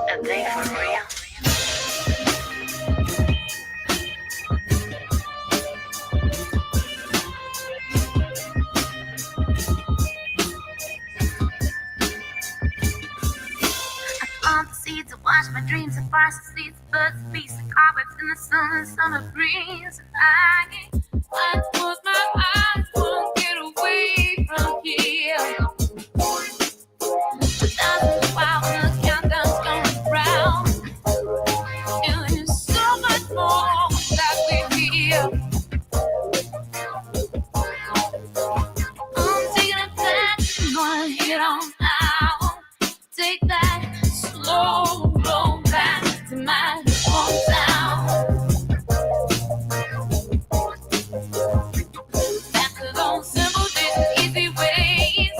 A day for real. On the seeds to watch my dreams and far seeds, birds, beasts, and cobwebs in the sun and summer breeze. And I close my eyes, won't get away from here. That's while the countdown's going round. And there's so much more that we hear. I'm taking it back, I'm gonna hit on out. Take that slow roll back to my hometown. Back to those simple days and easy ways.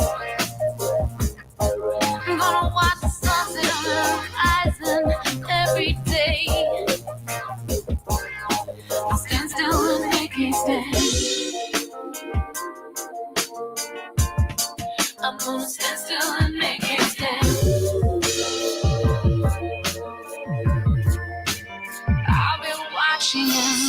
I'm gonna watch the sunset on the horizon every day. I'll stand still and make it stand. I'm gonna stand still and make it stand. I've been watching and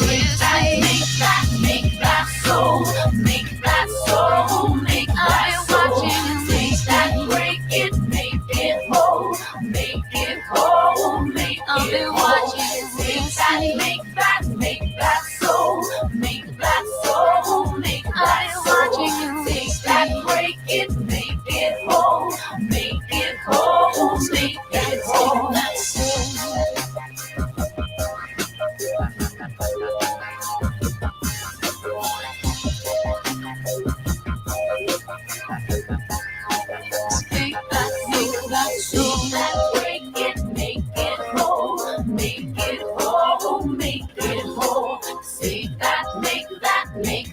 make that soul, make that soul, make that soul. Take that, break it, make it whole, make it whole, make it whole. Take that, make that soul, make that soul, make that soul. Take that, break it, make it whole, make it whole, make it whole. That soul. Make that soul, break it, make it whole, make it whole, make it whole. Say that, make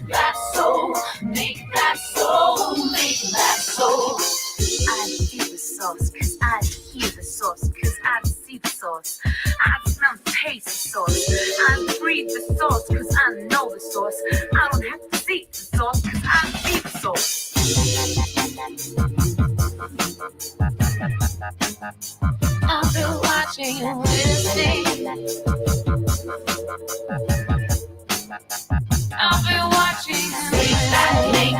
that soul, make that soul, make that soul. I feel the source, cause I hear the source, cause I see the source. I smell and taste the source. I breathe the source, cause I know the source. I don't have to see the source, cause I see the source. I've been watching and listening. I've been watching and listening.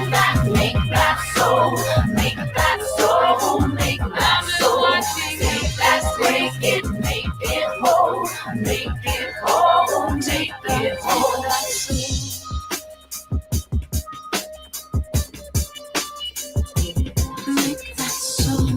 Make that soul, make that soul, make that soul. Take that, break it, make it whole, make it whole, make it whole. Make that soul.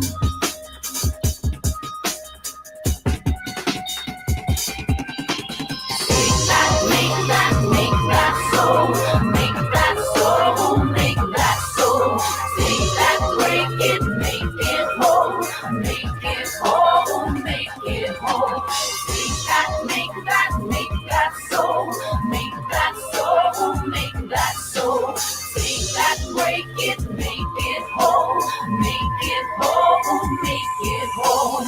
Make that soul, make that soul, make that soul. Take that, break it, make it whole, make it whole, make it whole. Take that, make that soul, make that soul, make that soul. Take that, break it, make it whole, make it whole, make it whole.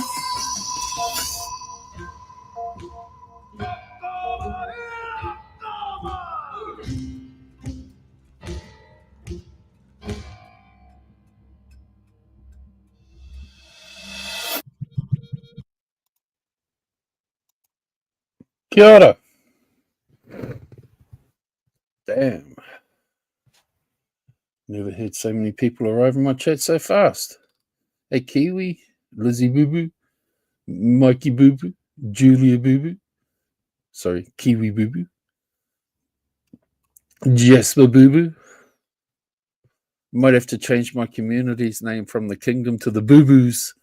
Kia ora. Damn. Never heard so many people arrive in my chat so fast. Hey, Kiwi, Lizzie Boo Boo, Mikey Boo Boo, Julia Boo Boo. Sorry, Kiwi Boo Boo. Jasper Boo Boo. Might have to change my community's name from the Kingdom to the Boo Boos.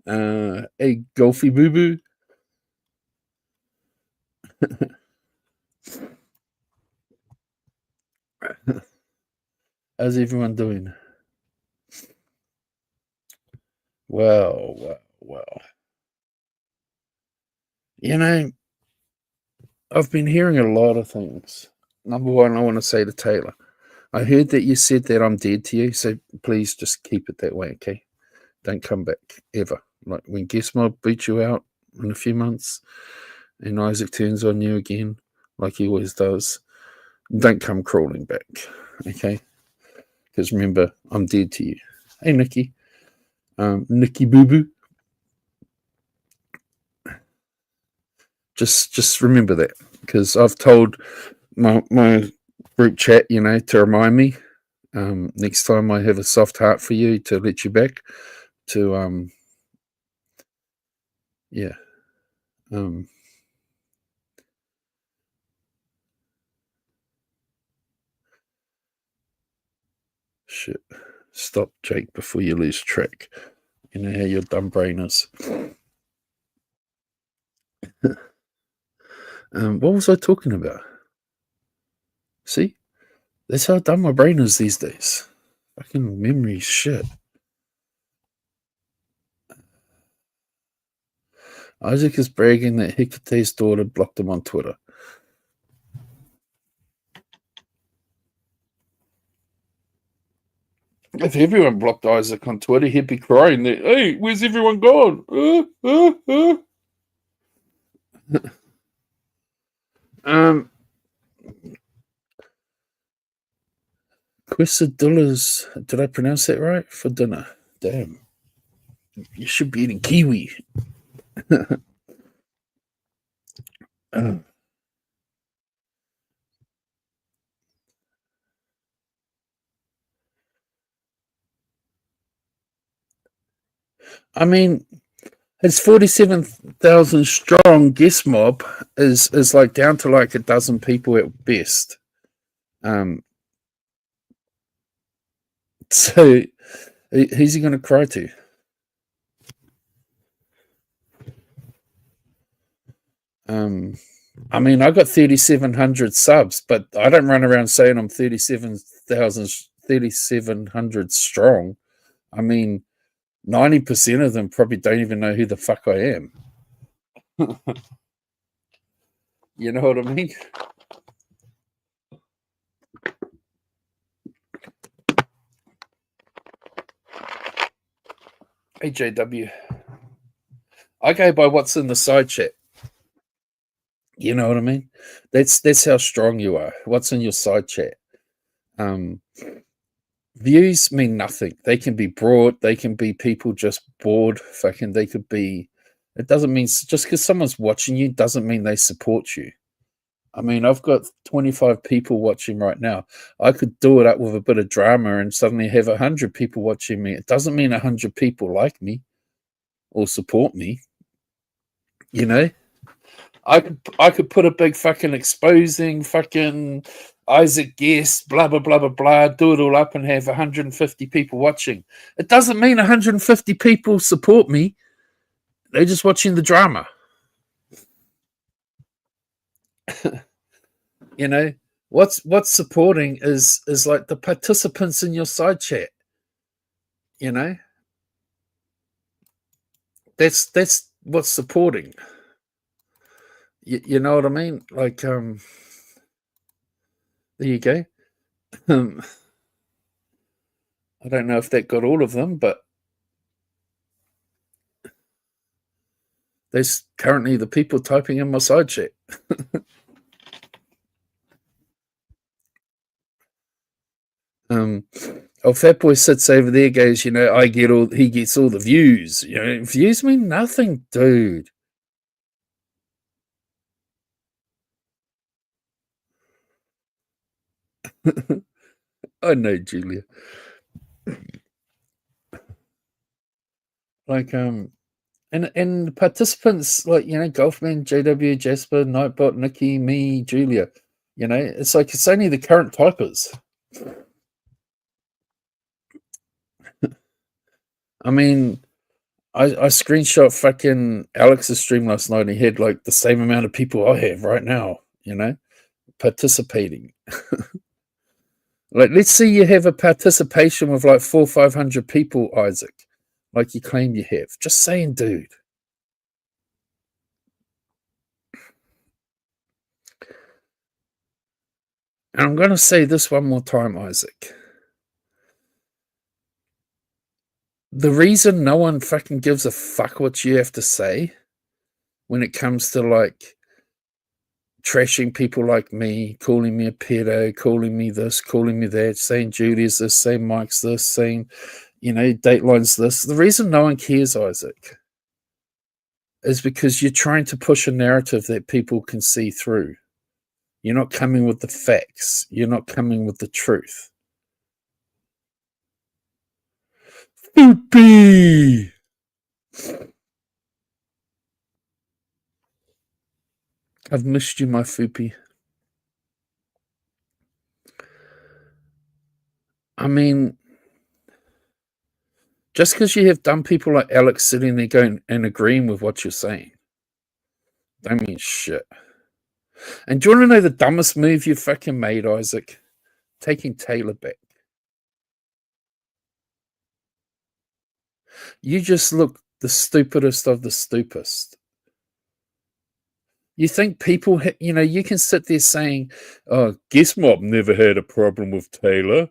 Hey, Golfy Boo Boo. How's everyone doing? Well. You know, I've been hearing a lot of things. Number one, I want to say to Taylor, I heard that you said that I'm dead to you, so please just keep it that way, okay? Don't come back ever. Like when Guest Mob beat you out in a few months and Isaac turns on you again, like he always does, don't come crawling back, okay? Because remember, I'm dead to you. Hey, Nikki. Nikki Boo Boo. Just remember that, because I've told my group chat, to remind me next time I have a soft heart for you to let you back to yeah shit. Stop, Jake, before you lose track. You know how your dumb brain is. What was I talking about? See, that's how dumb my brain is these days. Fucking memory shit. Isaac is bragging that Hecate's daughter blocked him on Twitter. If everyone blocked Isaac on Twitter, he'd be crying that, hey, where's everyone gone? Quesadillas, did I pronounce that right? For dinner. Damn. You should be eating kiwi. I mean, it's 47,000 strong. Guest Mob is like down to like a dozen people at best. So who's he going to cry to? I mean, I got 3,700 subs, but I don't run around saying I'm 3,700 strong. I mean, 90% of them probably don't even know who the fuck I am. You know what I mean? Hey, JW. I go by what's in the side chat. You know what I mean? That's how strong you are. What's in your side chat? Views mean nothing. They can be broad. They can be people just bored. Fucking, they could be. It doesn't mean just because someone's watching you doesn't mean they support you. I mean, I've got 25 people watching right now. I could do it up with a bit of drama and suddenly have 100 people watching me. It doesn't mean 100 people like me or support me. You know, I could put a big fucking exposing fucking Isaac Guest, blah blah blah blah blah, do it all up and have 150 people watching. It doesn't mean 150 people support me. They're just watching the drama. You know, what's supporting is like the participants in your side chat. You know, that's what's supporting. You know what I mean? Like, there you go. I don't know if that got all of them, but there's currently the people typing in my side chat. Fat Boy sits over there, goes, he gets all the views. You know, views mean nothing, dude. I know, Julia. Like, and participants like, Golfman, JW, Jasper, Nightbot, Nikki, me, Julia. It's like it's only the current typers. I mean, I screenshot fucking Alex's stream last night and he had like the same amount of people I have right now, participating. Like, let's see you have a participation with like 400 or 500 people, Isaac, like you claim you have. Just saying, dude. And I'm going to say this one more time, Isaac. The reason no one fucking gives a fuck what you have to say when it comes to like trashing people like me, calling me a pedo, calling me this, calling me that, saying Judy's this, saying Mike's this, saying, Dateline's this. The reason no one cares, Isaac, is because you're trying to push a narrative that people can see through. You're not coming with the facts. You're not coming with the truth. Poopy! I've missed you, my Foopy. I mean, just because you have dumb people like Alex sitting there going and agreeing with what you're saying, don't mean shit. And do you want to know the dumbest move you fucking made, Isaac? Taking Taylor back. You just look the stupidest of the stupidest. You think people, you can sit there saying, oh, Guess Mob never had a problem with Taylor.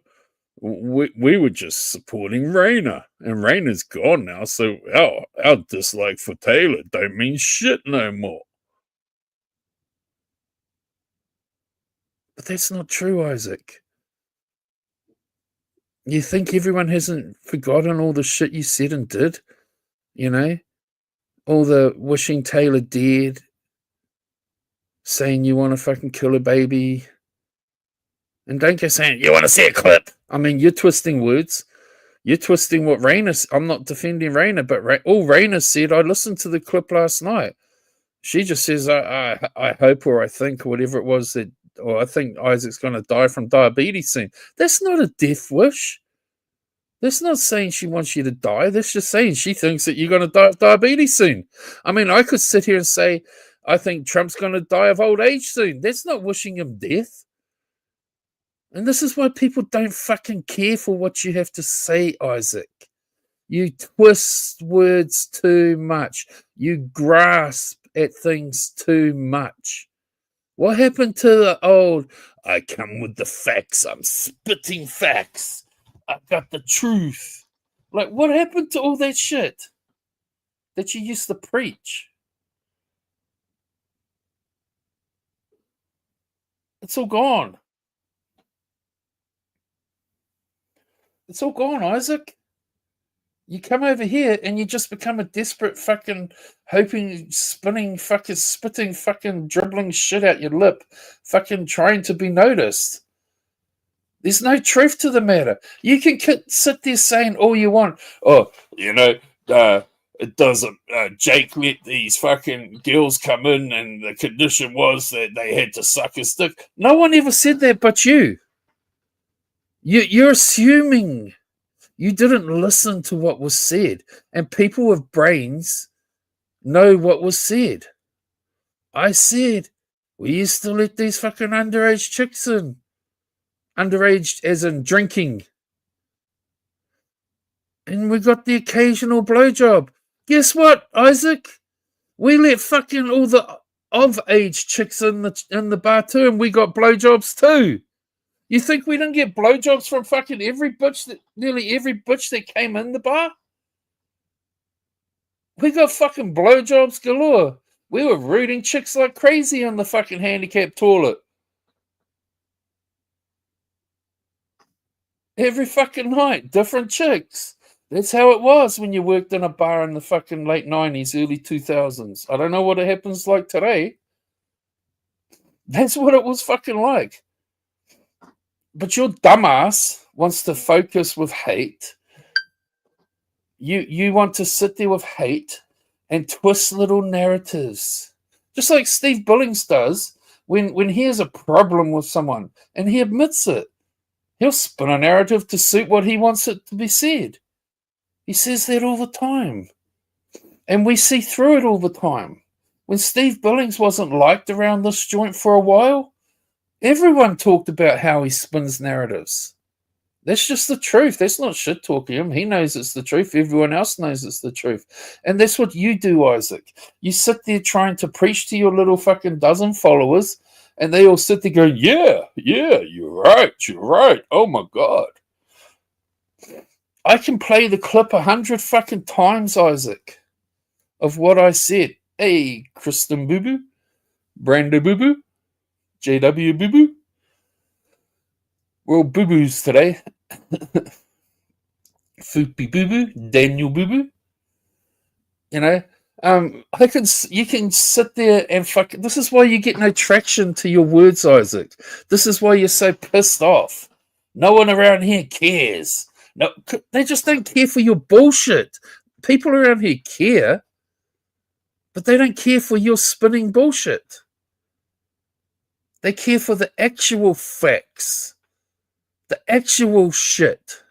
We were just supporting Raina, and Raina's gone now, so our dislike for Taylor don't mean shit no more. But that's not true, Isaac. You think everyone hasn't forgotten all the shit you said and did? All the wishing Taylor dead, saying you want to fucking kill a baby. And don't go saying, you want to see a clip? I mean, you're twisting words. You're twisting what Raina... I'm not defending Raina, but all Raina said, I listened to the clip last night. She just says, I hope or I think or whatever it was that... Or I think Isaac's going to die from diabetes soon. That's not a death wish. That's not saying she wants you to die. That's just saying she thinks that you're going to die of diabetes soon. I mean, I could sit here and say, I think Trump's going to die of old age soon. That's not wishing him death. And this is why people don't fucking care for what you have to say, Isaac. You twist words too much. You grasp at things too much. What happened to the old, I come with the facts, I'm spitting facts, I got the truth? Like, what happened to all that shit that you used to preach? It's all gone. It's all gone, Isaac. You come over here and you just become a desperate fucking hoping, spitting, fucking dribbling shit out your lip, fucking trying to be noticed. There's no truth to the matter. You can sit there saying all you want. Oh, it doesn't. Jake let these fucking girls come in, and the condition was that they had to suck his dick. No one ever said that but you. You're assuming. You didn't listen to what was said, and people with brains know what was said. I said, we used to let these fucking underage chicks in. Underage as in drinking. And we got the occasional blowjob. Guess what, Isaac? We let fucking all the of-age chicks in the bar too, and we got blowjobs too. You think we didn't get blowjobs from fucking nearly every bitch that came in the bar? We got fucking blowjobs galore. We were rooting chicks like crazy on the fucking handicapped toilet. Every fucking night, different chicks. That's how it was when you worked in a bar in the fucking late 90s, early 2000s. I don't know what it happens like today. That's what it was fucking like. But your dumbass wants to focus with hate. You want to sit there with hate and twist little narratives. Just like Steve Billings does when he has a problem with someone and he admits it. He'll spin a narrative to suit what he wants it to be said. He says that all the time. And we see through it all the time. When Steve Billings wasn't liked around this joint for a while, everyone talked about how he spins narratives. That's just the truth. That's not shit talking him. He knows it's the truth. Everyone else knows it's the truth. And that's what you do, Isaac. You sit there trying to preach to your little fucking dozen followers And they all sit there going, yeah, you're right. Oh my God. I can play the clip 100 fucking times, Isaac, of what I said. Hey, Kristen Boo Boo, Brando Boo Boo, JW Boo Boo. We're all boo boos today. Foopy Boo Boo, Daniel Boo Boo. You know, you can sit there and fuck. This is why you get no traction to your words, Isaac. This is why you're so pissed off. No one around here cares. No, they just don't care for your bullshit. People around here care, but they don't care for your spinning bullshit. They care for the actual facts, the actual shit.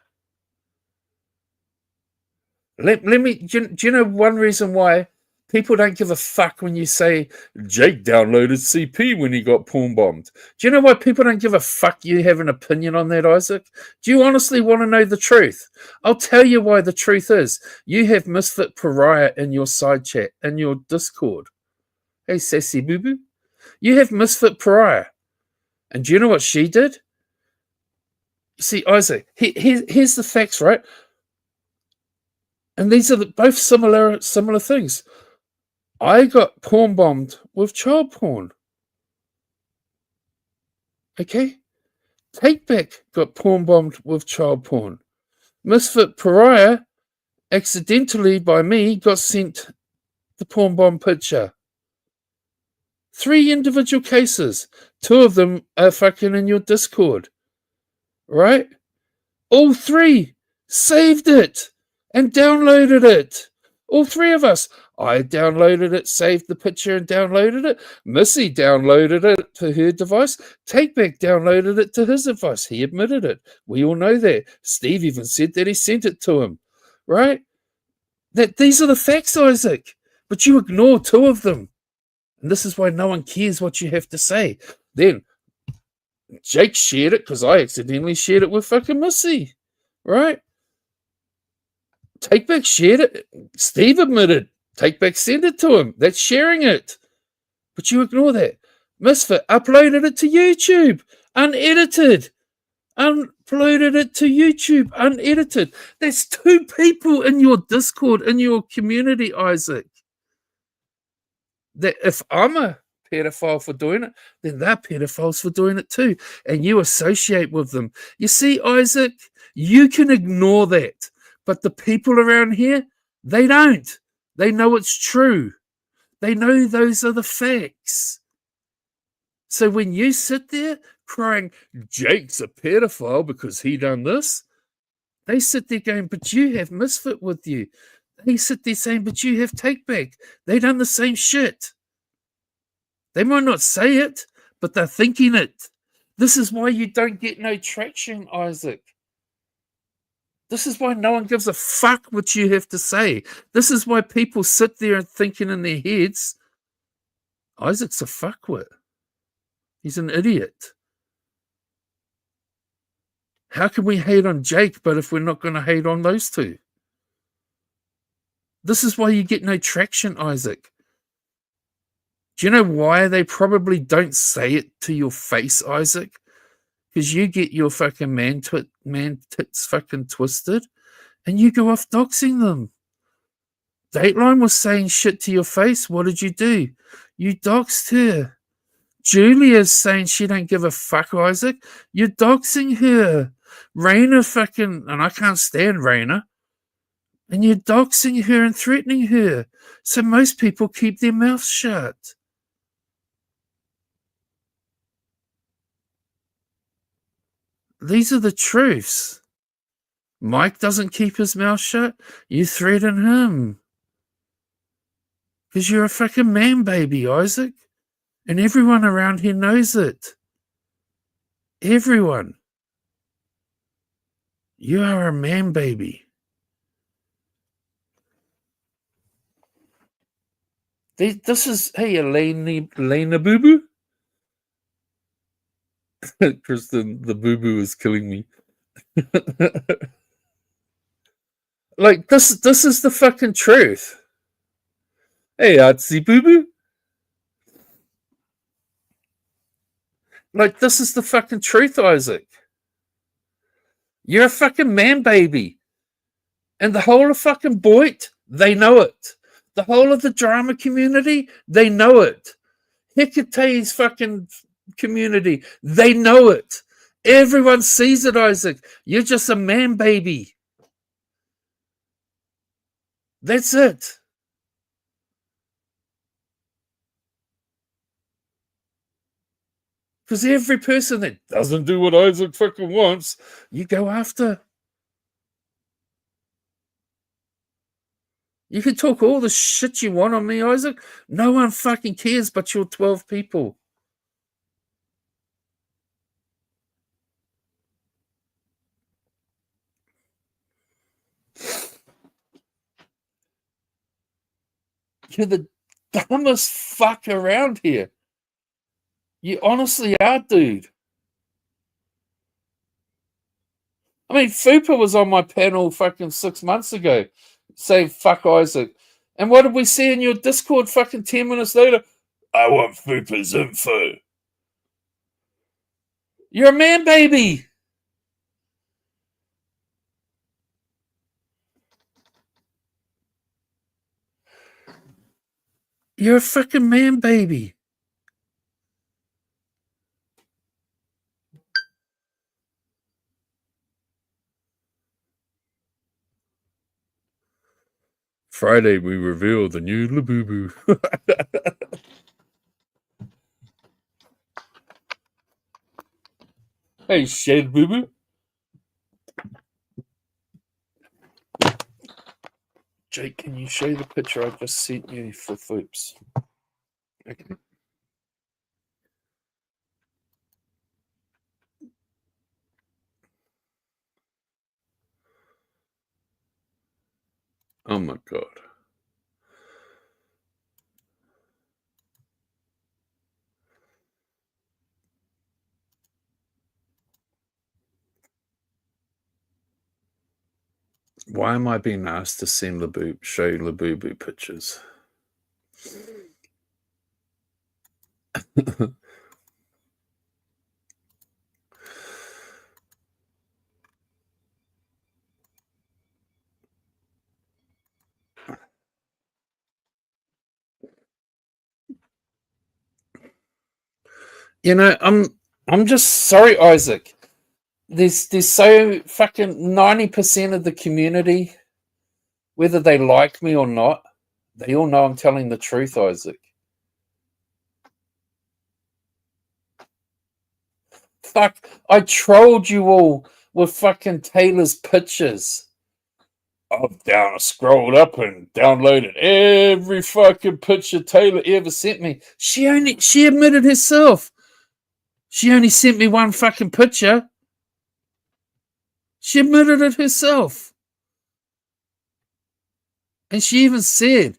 Let me. Do you know one reason why people don't give a fuck when you say Jake downloaded CP when he got porn bombed? Do you know why people don't give a fuck you have an opinion on that, Isaac? Do you honestly want to know the truth? I'll tell you why the truth is. You have Misfit Pariah in your side chat, in your Discord. Hey, Sassy Boo Boo. You have Misfit Pariah. And do you know what she did? See, Isaac, here's the facts, right? And these are both similar things. I got porn bombed with child porn. Okay? Takeback got porn bombed with child porn. Misfit Pariah, accidentally by me, got sent the porn bomb picture. 3 individual cases. 2 of them are fucking in your Discord. Right? All 3 saved it and downloaded it. All 3 of us. I downloaded it, saved the picture and downloaded it. Missy downloaded it to her device. Takeback downloaded it to his device. He admitted it. We all know that. Steve even said that he sent it to him. Right? These are the facts, Isaac. But you ignore 2 of them. And this is why no one cares what you have to say. Then Jake shared it because I accidentally shared it with fucking Missy. Right? Takeback shared it. Steve admitted. Takeback sent it to him. That's sharing it. But you ignore that. Misfit uploaded it to YouTube. Unedited. Uploaded it to YouTube. Unedited. That's 2 people in your Discord, in your community, Isaac. That if I'm a pedophile for doing it, then they're pedophiles for doing it too. And you associate with them. You see, Isaac, you can ignore that. But the people around here, they don't. They know it's true. They know those are the facts. So when you sit there crying, Jake's a pedophile because he done this, they sit there going, but you have Misfit with you. They sit there saying, but you have Takeback. They done the same shit. They might not say it, but they're thinking it. This is why you don't get no traction, Isaac. This is why no one gives a fuck what you have to say. This is why people sit there and thinking in their heads, Isaac's a fuckwit. He's an idiot. How can we hate on Jake, but if we're not going to hate on those 2? This is why you get no traction, Isaac. Do you know why they probably don't say it to your face, Isaac? Because you get your fucking man tits fucking twisted and you go off doxing them. Dateline was saying shit to your face. What did you do? You doxed her. Julia's saying she don't give a fuck, Isaac. You're doxing her. Raina fucking, and I can't stand Raina. And you're doxing her and threatening her. So most people keep their mouths shut. These are the truths. Mike doesn't keep his mouth shut. You threaten him. Because you're a fucking man baby, Isaac. And everyone around here knows it. Everyone. You are a man baby. This is, hey, Elena Boo Boo. Kristen, the boo boo is killing me. Like, this is the fucking truth. Hey, Artsy Boo Boo. Like, this is the fucking truth, Isaac. You're a fucking man baby. And the whole of fucking Boyd, they know it. The whole of the drama community, they know it. Hecate's fucking community, they know it. Everyone sees it, Isaac. You're just a man baby. That's it. Because every person that doesn't do what Isaac fucking wants, you go after. You can talk all the shit you want on me, Isaac. No one fucking cares but your 12 people. You're the dumbest fuck around here. You honestly are, dude. I mean, Fupa was on my panel fucking 6 months ago saying fuck Isaac. And what did we see in your Discord fucking 10 minutes later? I want Fupa's info. You're a man baby. You're a fucking man baby. Friday, we reveal the new Labubu. Hey, Shed Boo Boo. Jake, can you show the picture I just sent you for Foops? Okay. Oh my god. Why am I being asked to send show Labubu pictures? You know, I'm just sorry, Isaac. There's so fucking 90% of the community, whether they like me or not, they all know I'm telling the truth, Isaac. Fuck, I trolled you all with fucking Taylor's pictures. I've scrolled up and downloaded every fucking picture Taylor ever sent me. She admitted herself. She only sent me one fucking picture. She admitted it herself. And she even said,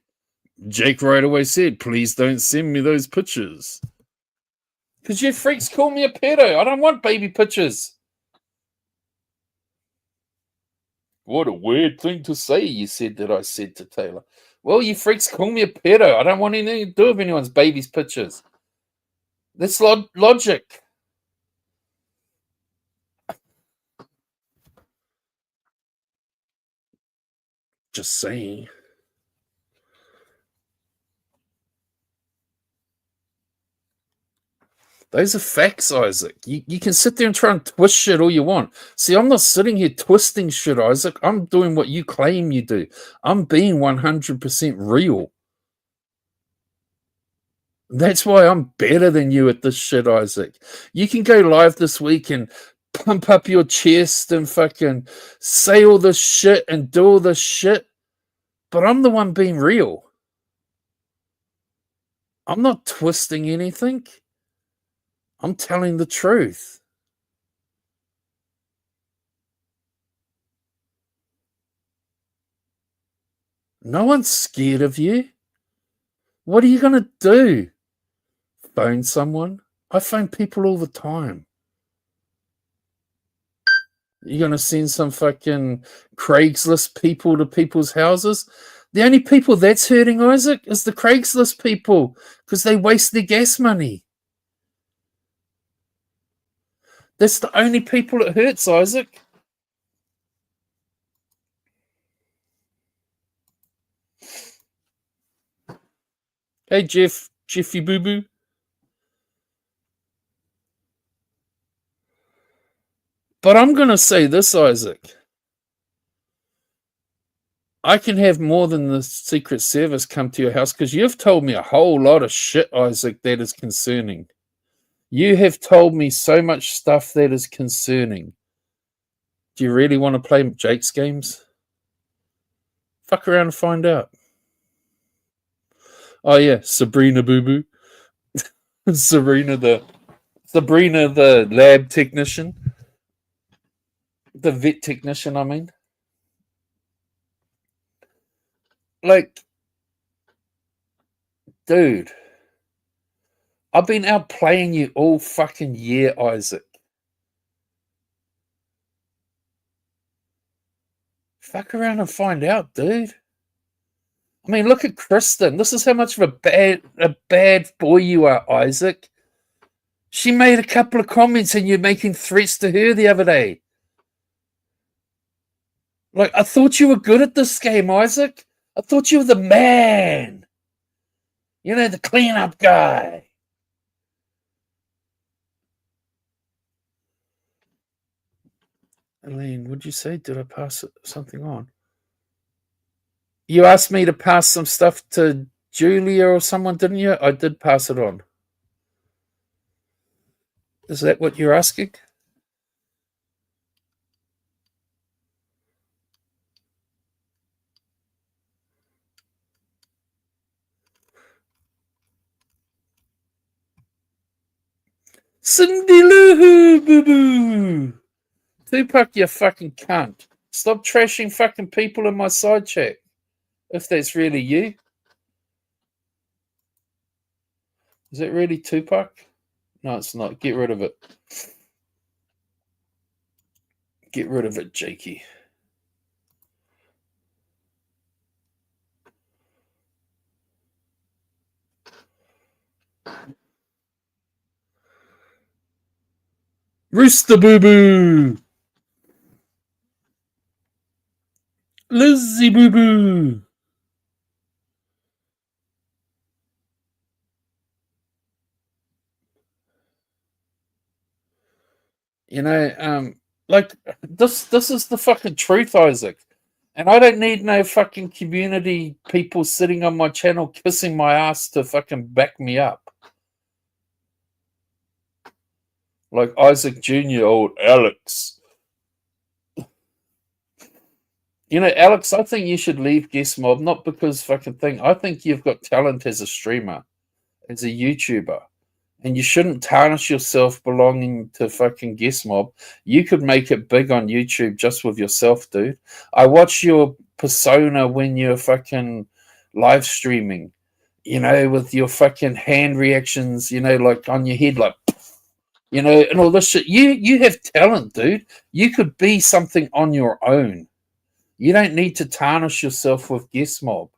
Jake right away said, please don't send me those pictures. Because you freaks call me a pedo. I don't want baby pictures. What a weird thing to say, you said that I said to Taylor. Well, you freaks call me a pedo. I don't want anything to do with anyone's baby's pictures. That's logic. Just saying. Those are facts, Isaac. You can sit there and try and twist shit all you want. See, I'm not sitting here twisting shit, Isaac. I'm doing what you claim you do. I'm being 100% real. That's why I'm better than you at this shit, Isaac. You can go live this week and pump up your chest and fucking say all this shit and do all this shit, but I'm the one being real. I'm not twisting anything. I'm telling the truth. No one's scared of you. What are you going to do? Phone someone? I phone people all the time. You're going to send some fucking Craigslist people to people's houses? The only people that's hurting, Isaac, is the Craigslist people because they waste their gas money. That's the only people it hurts, Isaac. Hey, Jeffy Boo Boo. But I'm going to say this, Isaac. I can have more than the Secret Service come to your house because you've told me a whole lot of shit, Isaac, that is concerning. You have told me so much stuff that is concerning. Do you really want to play Jake's games? Fuck around and find out. Oh yeah, Sabrina Boo Boo. Sabrina the lab technician. The vet technician, I mean. Like, dude, I've been out playing you all fucking year, Isaac. Fuck around and find out, dude. I mean, look at Kristen. This is how much of a bad boy you are, Isaac. She made a couple of comments and you're making threats to her the other day. Like, I thought you were good at this game, Isaac. I thought you were the man. You know, the cleanup guy. Elaine, what'd you say? Did I pass something on? You asked me to pass some stuff to Julia or someone, didn't you? I did pass it on. Is that what you're asking? Cindy Lou Boo Boo. Tupac, you fucking cunt. Stop trashing fucking people in my side chat. If that's really you. Is it really Tupac? No, it's not. Get rid of it. Get rid of it, Jakey. Rooster Boo Boo. Lizzie Boo Boo. You know, like this is the fucking truth, Isaac. And I don't need no fucking community people sitting on my channel kissing my ass to fucking back me up. Like Isaac Jr., old Alex. You know, Alex, I think you should leave Guest Mob, not because fucking thing. I think you've got talent as a streamer, as a YouTuber. And you shouldn't tarnish yourself belonging to fucking Guest Mob. You could make it big on YouTube just with yourself, dude. I watch your persona when you're fucking live streaming, you know, with your fucking hand reactions, you know, like on your head, like, you know, and all this shit. You have talent, dude. You could be something on your own. You don't need to tarnish yourself with Guest Mob.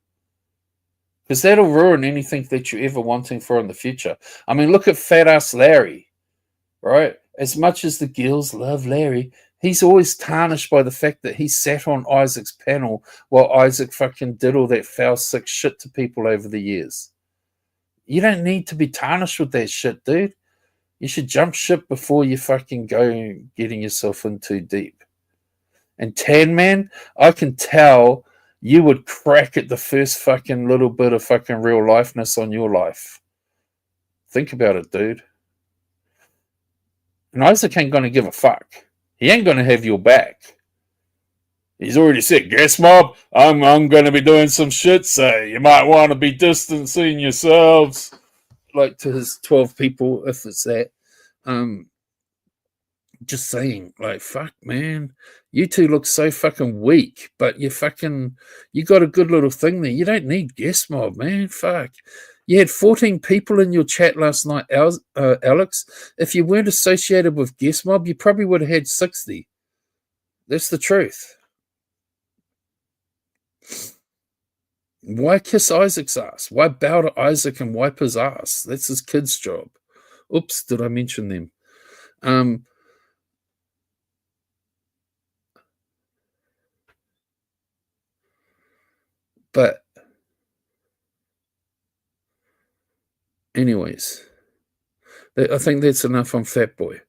Because that'll ruin anything that you're ever wanting for in the future. I mean, look at Fat Ass Larry, right? As much as the girls love Larry, he's always tarnished by the fact that he sat on Isaac's panel while Isaac fucking did all that foul, sick shit to people over the years. You don't need to be tarnished with that shit, dude. You should jump ship before you fucking go getting yourself in too deep. And Tan Man, I can tell you would crack at the first fucking little bit of fucking real lifeness on your life. Think about it, dude. And Isaac ain't going to give a fuck. He ain't going to have your back. He's already said, Guest Mob, I'm going to be doing some shit, so you might want to be distancing yourselves. Like to his 12 people, if it's that. Just saying, like, fuck, man. You two look so fucking weak, but you got a good little thing there. You don't need Guest Mob, man. Fuck. You had 14 people in your chat last night, Alex. If you weren't associated with Guest Mob, you probably would have had 60. That's the truth. Why kiss Isaac's ass? Why bow to Isaac and wipe his ass? That's his kid's job. Oops, did I mention them? But anyways, I think that's enough on Fat Boy.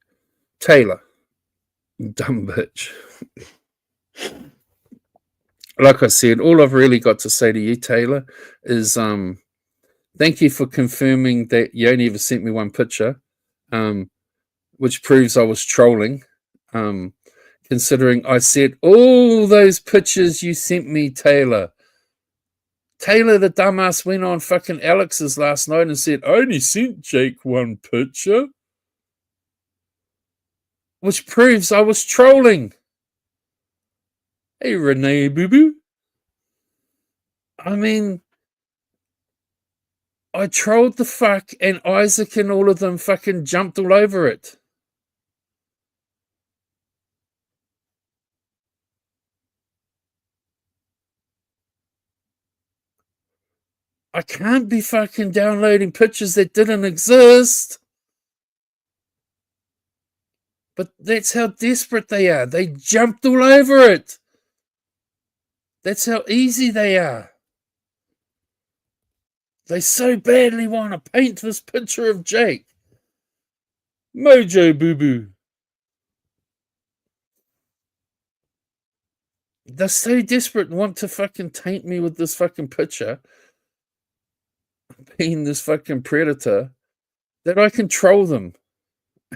Taylor, dumb bitch. Like I said, all I've really got to say to you, Taylor, is thank you for confirming that you only ever sent me one picture, which proves I was trolling. Considering I said all those pictures you sent me, Taylor. Taylor, the dumbass, went on fucking Alex's last night and said, I only sent Jake one picture. Which proves I was trolling. Hey, Renee Boo Boo. I mean, I trolled the fuck, and Isaac and all of them fucking jumped all over it. I can't be fucking downloading pictures that didn't exist. But that's how desperate they are. They jumped all over it. That's how easy they are. They so badly want to paint this picture of Jake. Mojo Boo Boo. They're so desperate and want to fucking taint me with this fucking picture, being this fucking predator, that I control them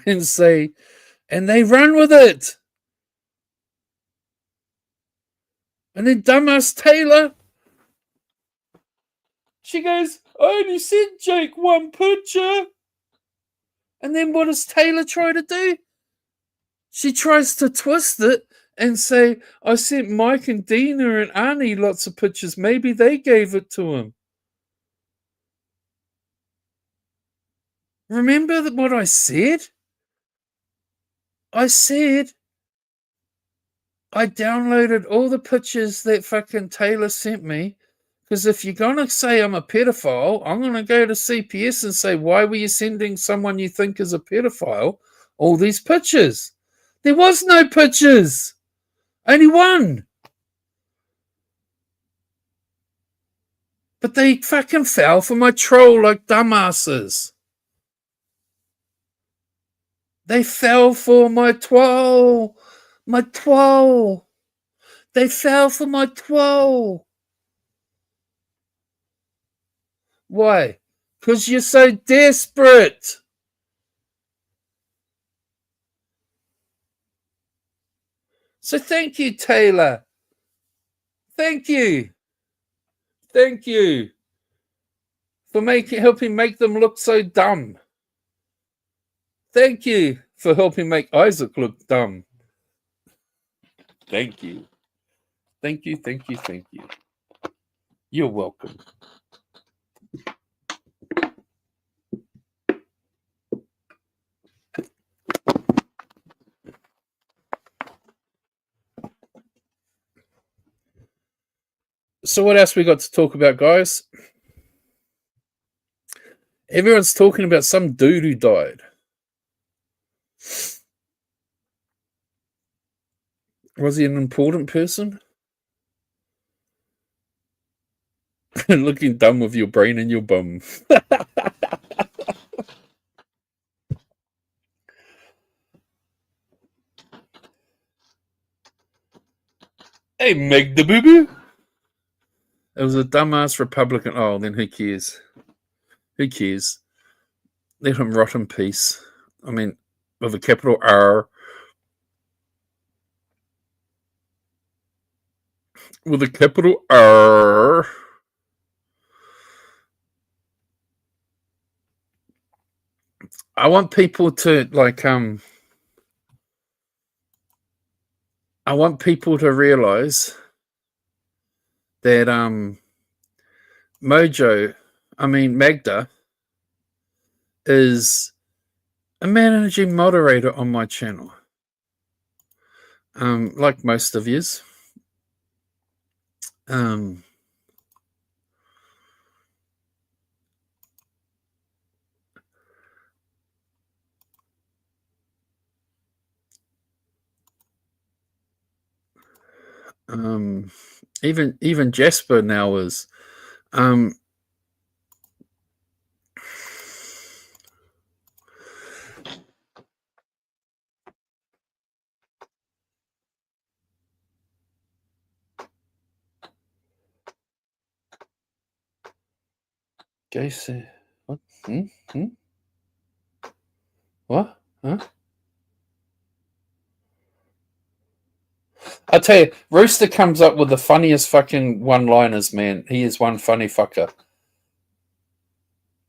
and say, and they run with it. And then dumbass Taylor, she goes, I only sent Jake one picture. And then what does Taylor try to do? She tries to twist it and say, I sent Mike and Dina and Arnie lots of pictures. Maybe they gave it to him. Remember what I said? I said I downloaded all the pictures that fucking Taylor sent me. Because if you're going to say I'm a pedophile, I'm going to go to CPS and say, why were you sending someone you think is a pedophile all these pictures? There was no pictures. Only one. But they fucking fell for my troll like dumbasses. They fell for my twirl. My twirl. They fell for my twirl. Why? Because you're so desperate. So thank you, Taylor. Thank you. Thank you for helping make them look so dumb. Thank you for helping make Isaac look dumb. Thank you. Thank you, thank you, thank you. You're welcome. So what else we got to talk about, guys? Everyone's talking about some dude who died. Was he an important person? Looking dumb with your brain in your bum. Hey, Meg the Boo Boo. It was a dumbass Republican. Oh, then who cares? Who cares? Let him rot in peace. I mean, with a capital R. With a capital R. I want people to, I want people to realize that Magda is a managing moderator on my channel. Like most of yous. Even Jasper now is. Um, Jason, what? Hmm? What? Huh? I tell you, Rooster comes up with the funniest fucking one-liners, man. He is one funny fucker.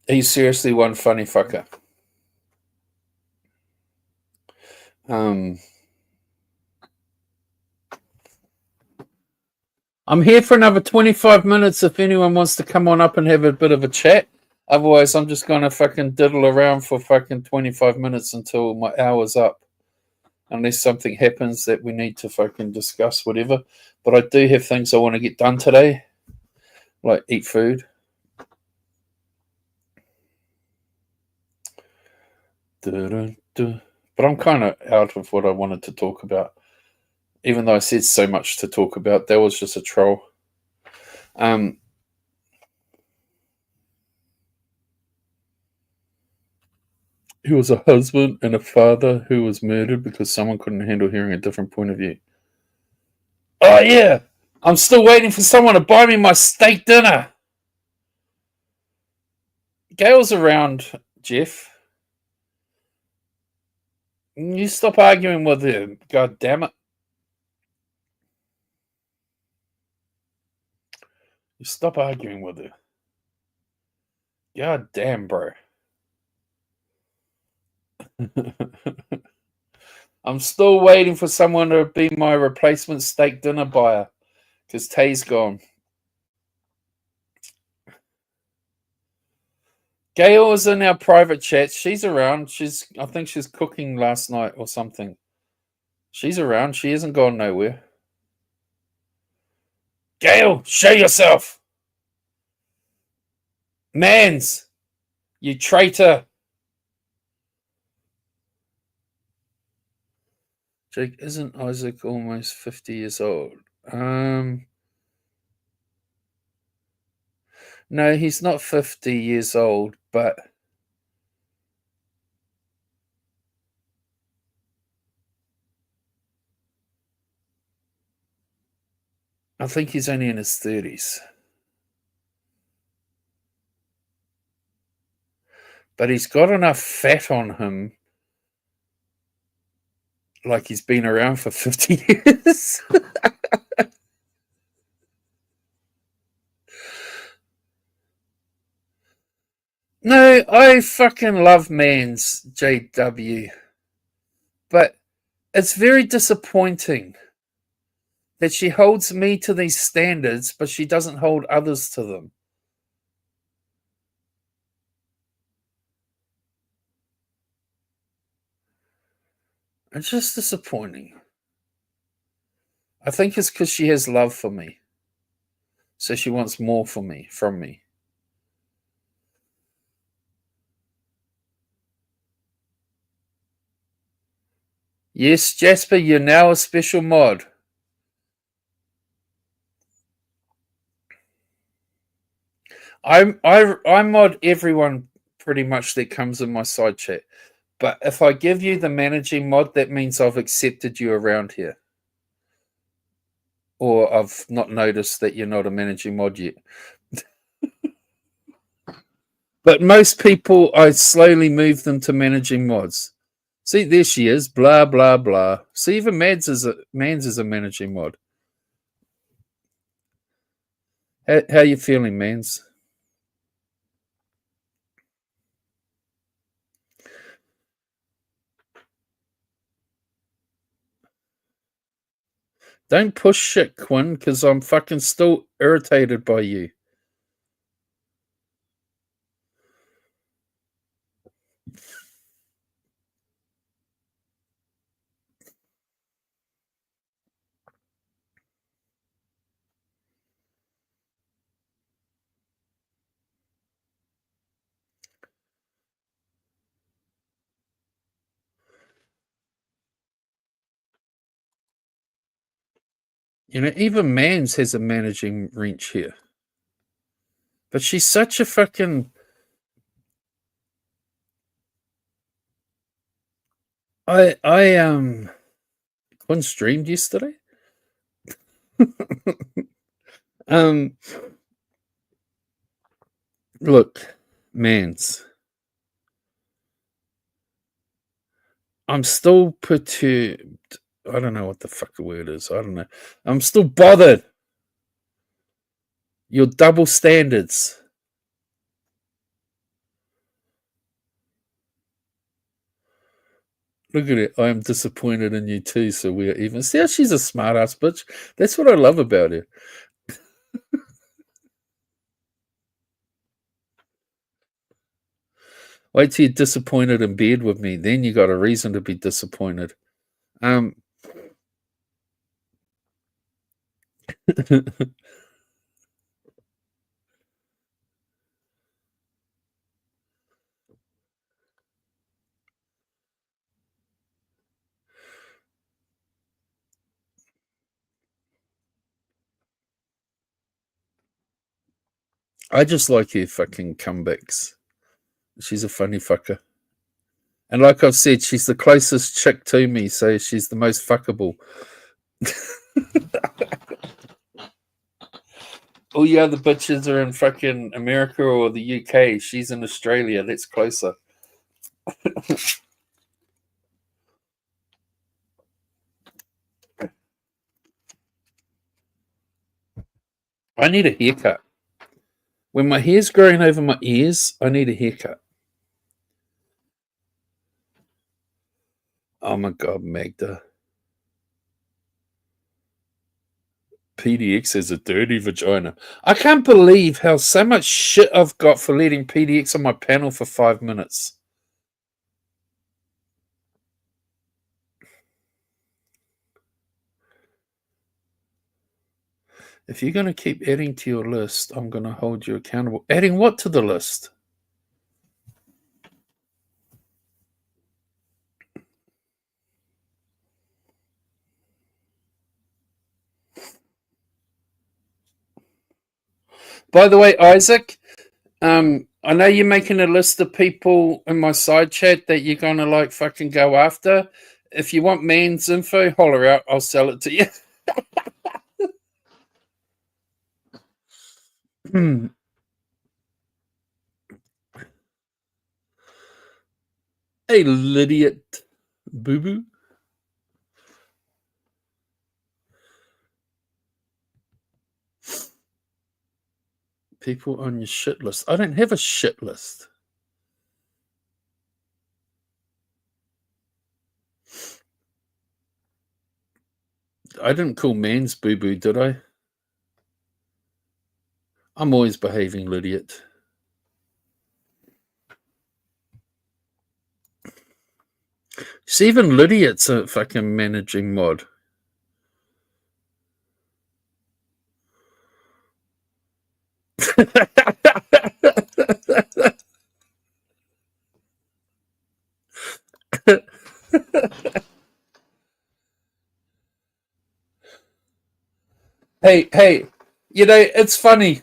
He's seriously one funny fucker. I'm here for another 25 minutes if anyone wants to come on up and have a bit of a chat. Otherwise, I'm just going to fucking diddle around for fucking 25 minutes until my hour's up. Unless something happens that we need to fucking discuss, whatever. But I do have things I want to get done today, like eat food. But I'm kind of out of what I wanted to talk about. Even though I said so much to talk about, that was just a troll. He was a husband and a father who was murdered because someone couldn't handle hearing a different point of view. Oh, yeah. I'm still waiting for someone to buy me my steak dinner. Gail's around, Jeff. You stop arguing with him. God damn it. You stop arguing with her. God damn, bro. I'm still waiting for someone to be my replacement steak dinner buyer because Tay's gone. Gail is in our private chat. She's around. I think she's cooking last night or something. She's around. She hasn't gone nowhere. Gail, show yourself. Mans, you traitor. Jake, isn't Isaac almost 50 years old? No, he's not 50 years old, but I think he's only in his 30s. But he's got enough fat on him like he's been around for 50 years. No, I fucking love Mans, JW. But it's very disappointing that she holds me to these standards, but she doesn't hold others to them. It's just disappointing. I think it's because she has love for me. So she wants more from me. Yes, Jasper, you're now a special mod. I mod everyone pretty much that comes in my side chat. But if I give you the managing mod, that means I've accepted you around here. Or I've not noticed that you're not a managing mod yet. But most people, I slowly move them to managing mods. See, there she is. Blah blah blah. See, even Mans is a managing mod. How you feeling, Mans? Don't push shit, Quinn, because I'm fucking still irritated by you. You know, even Mans has a managing wrench here. But she's such a fucking... I one streamed yesterday. Look, Mans. I'm still perturbed. I don't know what the fuck the word is. I don't know. I'm still bothered. Your double standards. Look at it. I am disappointed in you too, so we're even. See how she's a smart ass bitch? That's what I love about her. Wait till you're disappointed in bed with me. Then you got a reason to be disappointed. I just like her fucking comebacks. She's a funny fucker. And like I've said, she's the closest chick to me, so she's the most fuckable. All the other bitches are in fucking America or the UK. She's in Australia. That's closer. I need a haircut. When my hair's growing over my ears, I need a haircut. Oh my God, Magda. PDX has a dirty vagina. I can't believe how so much shit I've got for letting PDX on my panel for 5 minutes. If you're going to keep adding to your list, I'm going to hold you accountable. Adding what to the list? By the way, Isaac, I know you're making a list of people in my side chat that you're going to like fucking go after. If you want Man's info, holler out. I'll sell it to you. Hey, Lydia Boo Boo. People on your shit list. I don't have a shit list. I didn't call Man's Boo Boo, did I? I'm always behaving, Lydia. See, even Lydia's a fucking managing mod. Hey, you know, it's funny.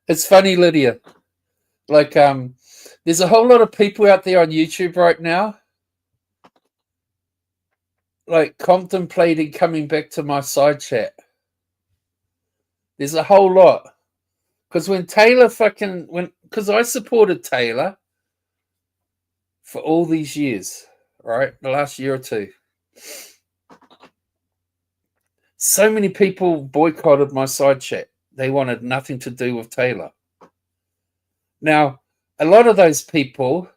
It's funny, Lydia. Like, there's a whole lot of people out there on YouTube right now, like, contemplating coming back to my side chat. There's a whole lot. Because when Taylor because I supported Taylor for all these years, right? The last year or two. So many people boycotted my side chat. They wanted nothing to do with Taylor. Now, a lot of those people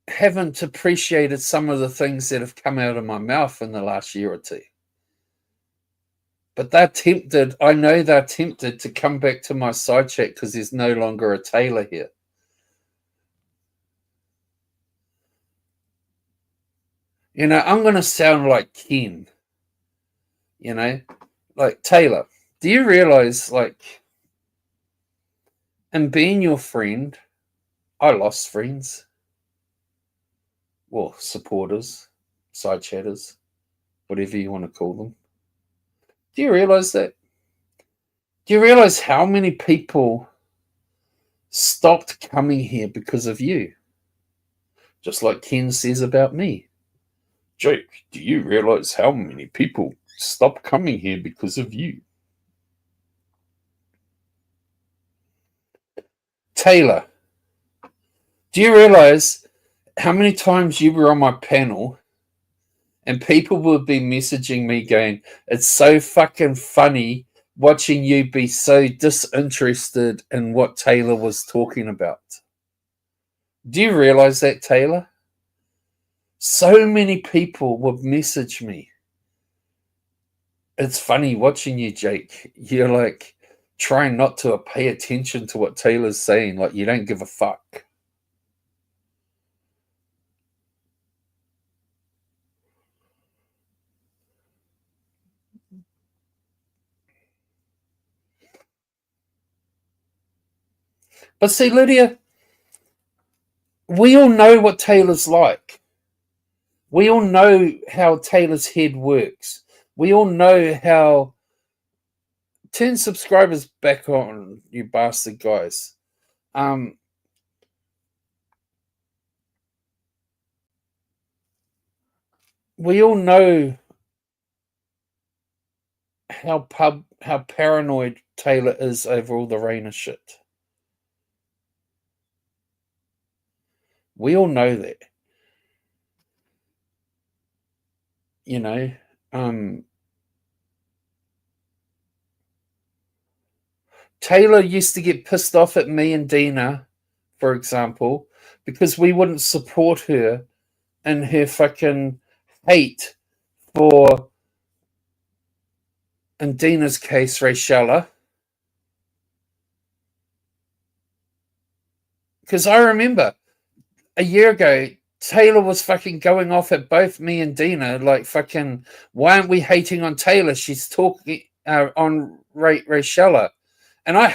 haven't appreciated some of the things that have come out of my mouth in the last year or two. But they're tempted, I know they're tempted to come back to my side chat because there's no longer a Taylor here. You know, I'm going to sound like Ken. You know, like Taylor. Do you realize, like, in being your friend, I lost friends. Well, supporters, side chatters. whatever you want to call them. Do you realize that? Do you realize how many people stopped coming here because of you? Just like Ken says about me. Jake, do you realize how many people stopped coming here because of you? Taylor, do you realize how many times you were on my panel and people would be messaging me going, it's so fucking funny watching you be so disinterested in what Taylor was talking about? Do you realize that, Taylor? So many people would message me. It's funny watching you, Jake. You're like trying not to pay attention to what Taylor's saying, like you don't give a fuck. But see, Lydia, we all know what Taylor's like. We all know how Taylor's head works. We all know how... Turn subscribers back on, you bastard guys. We all know how paranoid Taylor is over all the Raina shit. We all know that. You know, Taylor used to get pissed off at me and Dina, for example, because we wouldn't support her in her fucking hate for, in Dina's case, Rachella. Because I remember a year ago, Taylor was fucking going off at both me and Dina, like fucking, why aren't we hating on Taylor? She's talking on Rachella. And I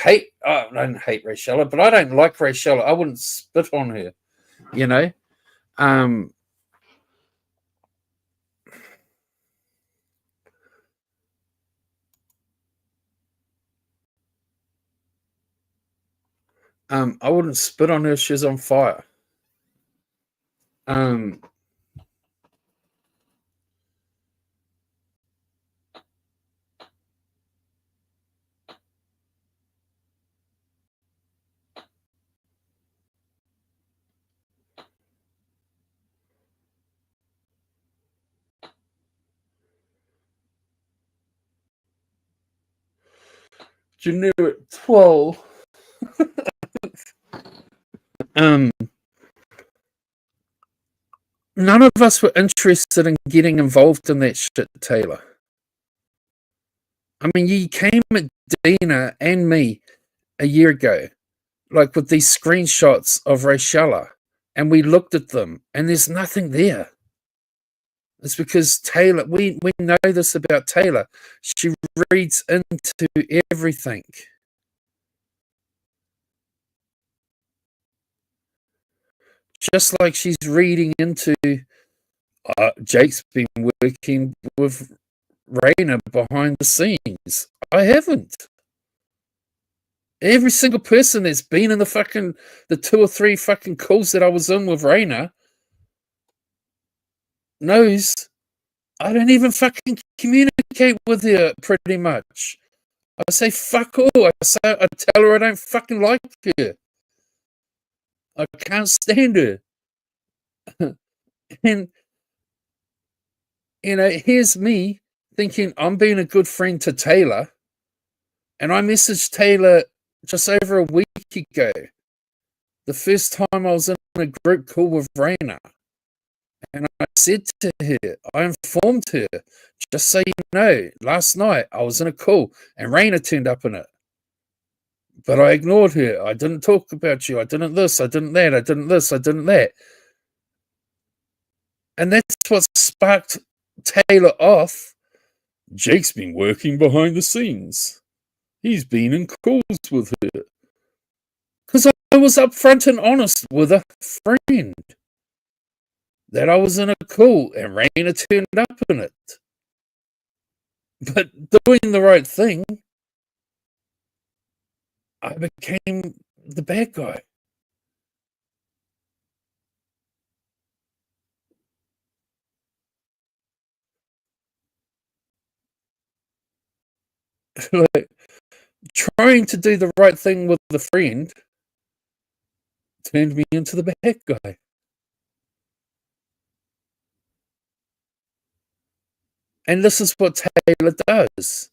don't hate Rachella, but I don't like Rachella. I wouldn't spit on her, you know? I wouldn't spit on her. She's on fire. Generic 12. None of us were interested in getting involved in that shit, Taylor. I mean, you came at Dina and me a year ago, like with these screenshots of Rachella, and we looked at them, and there's nothing there. It's because Taylor, we know this about Taylor. She reads into everything. Just like she's reading into Jake's been working with Raina behind the scenes. I haven't. Every single person that's been in the 2 or 3 fucking calls that I was in with Raina knows I don't even fucking communicate with her pretty much. I say fuck all. I tell her I don't fucking like her. I can't stand her. And, you know, here's me thinking I'm being a good friend to Taylor. And I messaged Taylor just over a week ago. The first time I was in a group call with Raina. And I said to her, I informed her, just so you know, last night I was in a call and Raina turned up in it. But I ignored her. I didn't talk about you. I didn't this. I didn't that. I didn't this. I didn't that. And that's what sparked Taylor off. Jake's been working behind the scenes. He's been in calls with her. Because I was upfront and honest with a friend that I was in a call and Raina turned up in it. But doing the right thing, I became the bad guy. Like, trying to do the right thing with a friend turned me into the bad guy. And this is what Taylor does.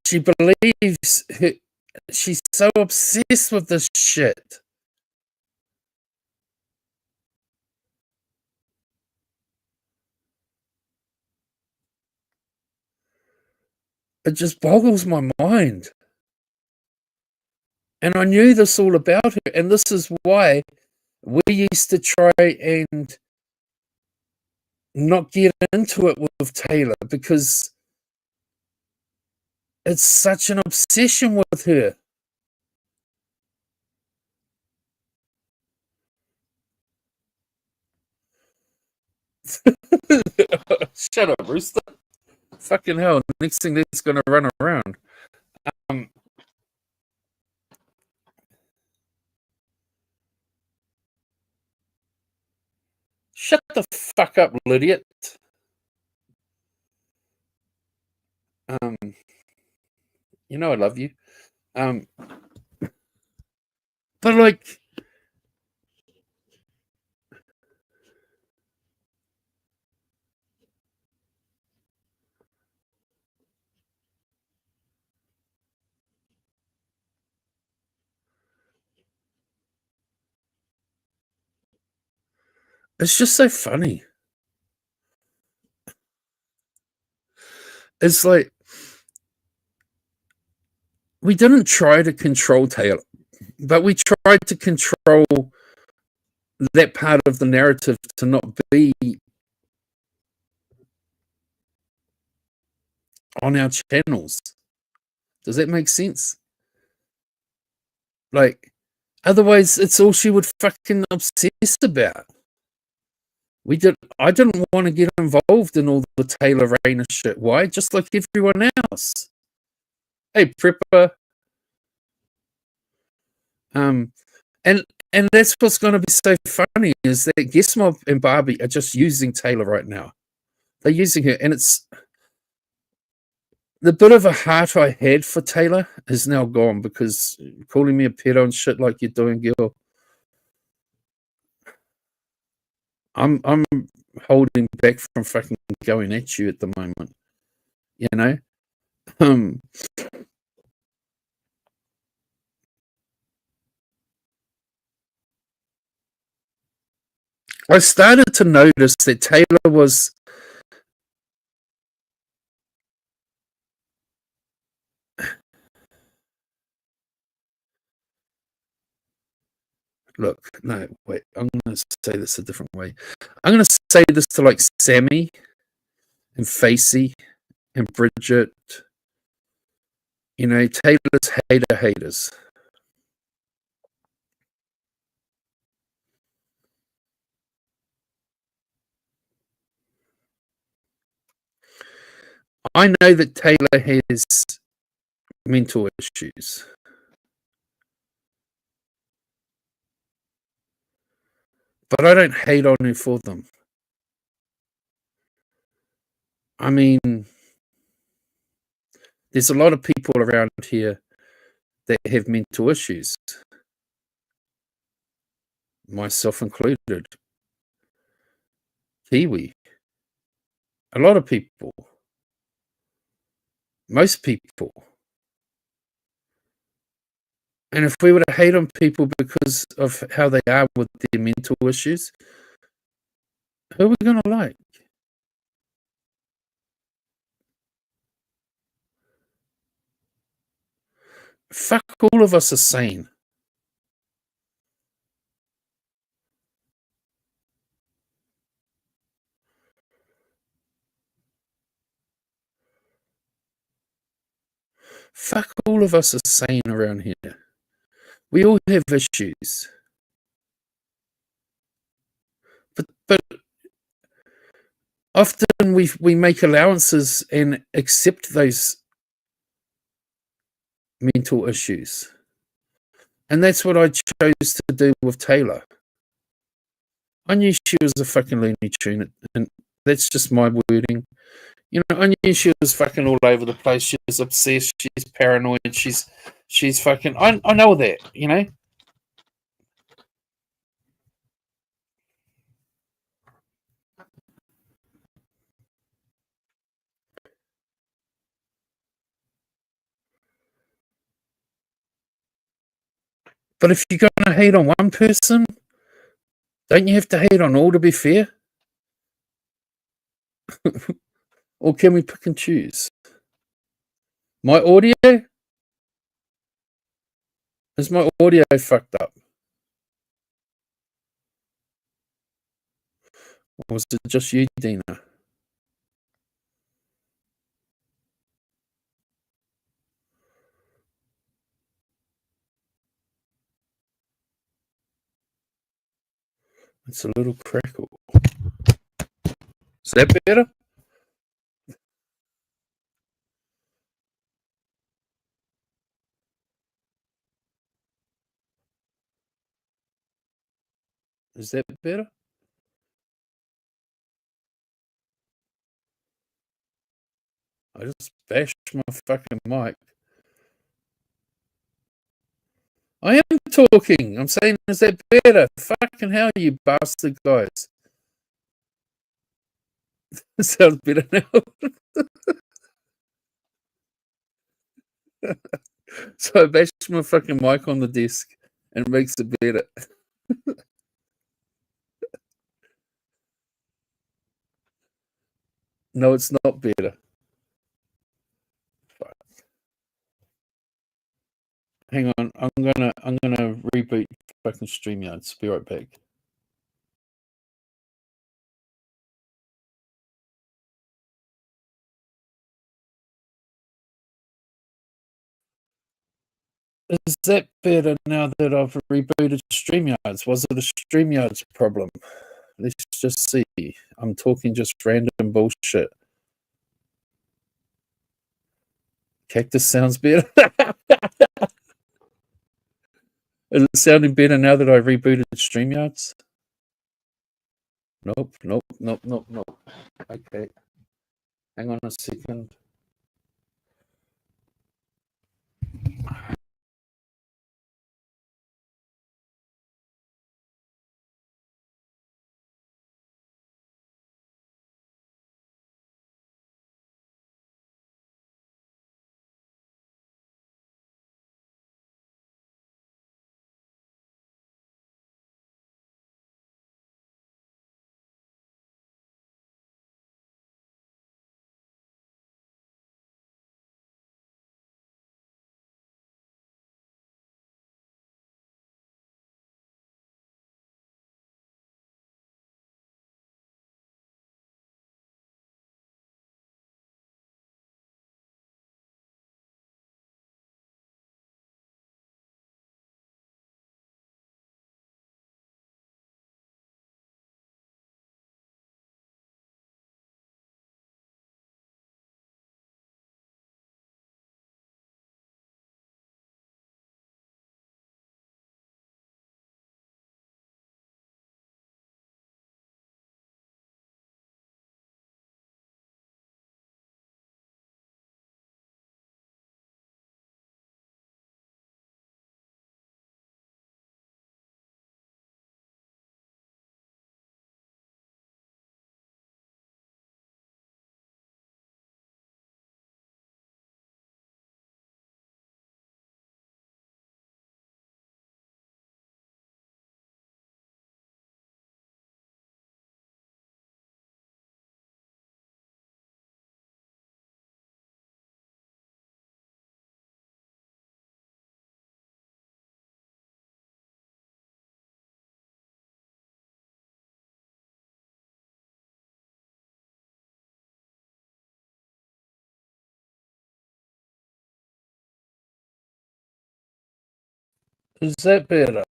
She believes she's so obsessed with this shit. It just boggles my mind. And I knew this all about her. And this is why we used to try and not get into it with Taylor, because it's such an obsession with her. Shut up, Rooster. Fucking hell. Next thing that's going to run around. Um, Shut the fuck up, idiot. Um, you know I love you. But like, it's just so funny. It's like, we didn't try to control Taylor, but we tried to control that part of the narrative to not be on our channels. Does that make sense? Like, otherwise, it's all she would fucking obsess about. I didn't want to get involved in all the Taylor Rayner shit. Why? Just like everyone else. Hey, Prepper. And that's what's going to be so funny is that Guess Mob and Barbie are just using Taylor right now. They're using her, and it's the bit of a heart I had for Taylor is now gone because calling me a pedo and shit like you're doing, girl. I'm holding back from fucking going at you at the moment. You know? I started to notice that Taylor was look, no, wait, I'm gonna say this a different way. I'm gonna say this to like Sammy and Facey and Bridget. You know, Taylor's haters. I know that Taylor has mental issues. But I don't hate on her for them. I mean, there's a lot of people around here that have mental issues, myself included. Kiwi. A lot of people. Most people. And if we were to hate on people because of how they are with their mental issues, who are we going to like? Fuck, all of us are sane. Fuck, all of us are sane around here. We all have issues. But often we make allowances and accept those mental issues. And that's what I chose to do with Taylor. I knew she was a fucking Looney Tune, and that's just my wording. You know, I knew she was fucking all over the place. She's obsessed. She's paranoid. She's fucking. I know that. You know. But if you're going to hate on one person, don't you have to hate on all to be fair? Or can we pick and choose? My audio? Is my audio fucked up? Or was it just you, Dina? It's a little crackle. Is that better? Is that better? I just bashed my fucking mic. I am talking. I'm saying, is that better? Fucking hell, you bastard guys. It sounds better now. So I bashed my fucking mic on the desk and it makes it better. No, it's not better. Hang on, I'm gonna reboot fucking StreamYards. Be right back. Is that better now that I've rebooted StreamYards? Was it a StreamYards problem? Let's just see. I'm talking just random bullshit. Cactus sounds better. Is it sounding better now that I rebooted StreamYards? Nope. Okay. Hang on a second. Is that better?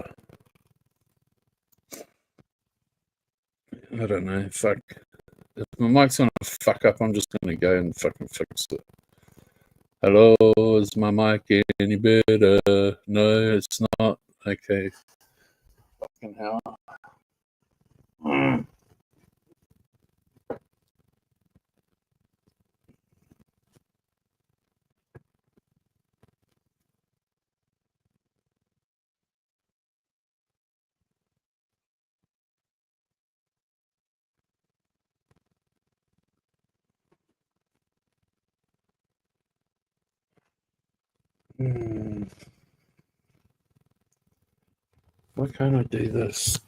I don't know. Fuck. If my mic's gonna fuck up, I'm just gonna go and fucking fix it. Hello, is my mic any better? No, it's not. Okay. Fucking hell. Why can't I do this?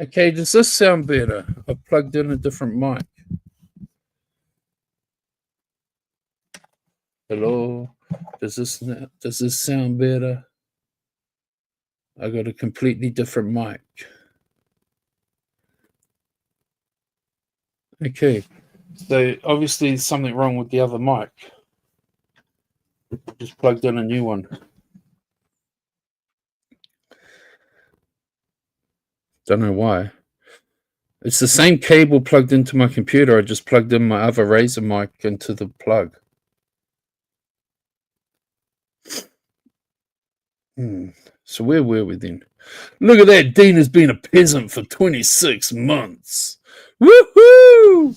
Okay, does this sound better? I plugged in a different mic. Hello, does this sound better? I got a completely different mic. Okay, so obviously there's something wrong with the other mic. Just plugged in a new one. Don't know why. It's the same cable plugged into my computer. I just plugged in my other Razer mic into the plug. So where were we then? Look at that. Dean has been a peasant for 26 months. Woohoo!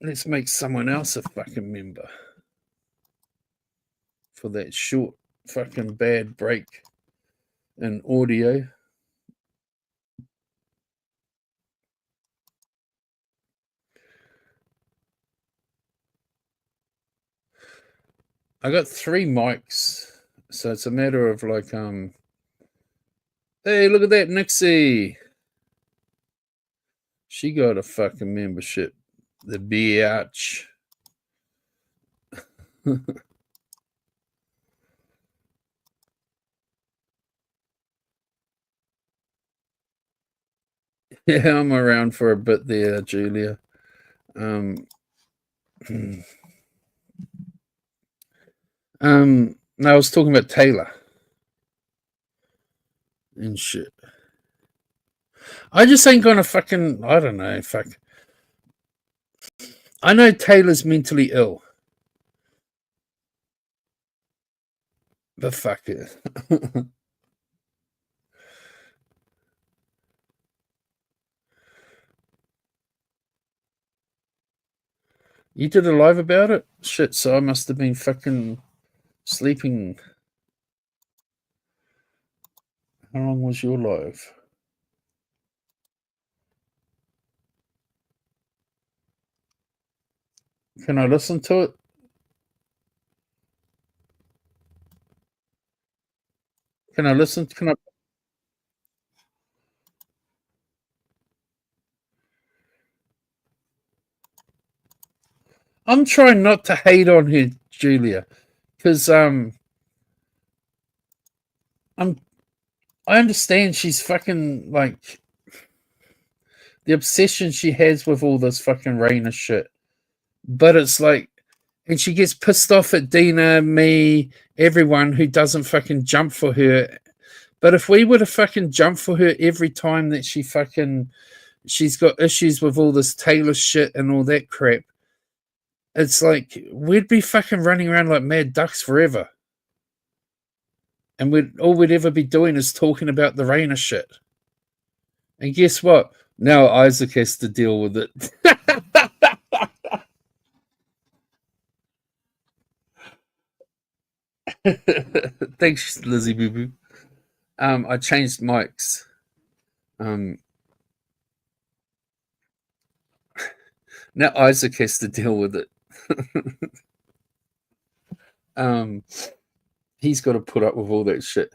Let's make someone else a fucking member for that short fucking bad break in audio. I got 3 mics, so it's a matter of like, hey, look at that, Nixie. She got a fucking membership. The biatch. Yeah, I'm around for a bit there, Julia. No, I was talking about Taylor and shit. I just ain't gonna fucking, I don't know, fuck. I know Taylor's mentally ill, but fuck it. You did a live about it? Shit, so I must have been fucking sleeping. How long was your live? Can I listen to it? Can I listen? Can I? I'm trying not to hate on her, Julia, because I understand she's fucking like the obsession she has with all this fucking Raina shit, but it's like, and she gets pissed off at Dina, me, everyone who doesn't fucking jump for her. But if we were to fucking jump for her every time that she's got issues with all this Taylor shit and all that crap, it's like we'd be fucking running around like mad ducks forever. And all we'd ever be doing is talking about the Raina shit. And guess what? Now Isaac has to deal with it. Thanks, Lizzie Boo Boo. I changed mics. Now Isaac has to deal with it. He's got to put up with all that shit.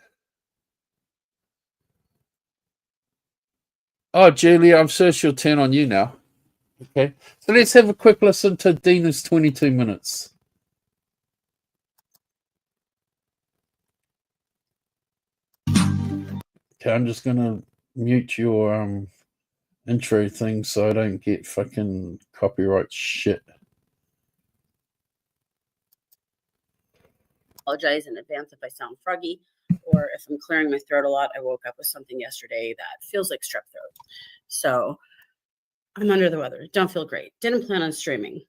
Oh, Julia, I'm sure she'll turn on you now. Okay. So let's have a quick listen to Dina's 22 minutes. Okay, I'm just going to mute your intro thing so I don't get fucking copyright shit. Apologize in advance if I sound froggy or if I'm clearing my throat a lot. I woke up with something yesterday that feels like strep throat. So I'm under the weather. Don't feel great. Didn't plan on streaming.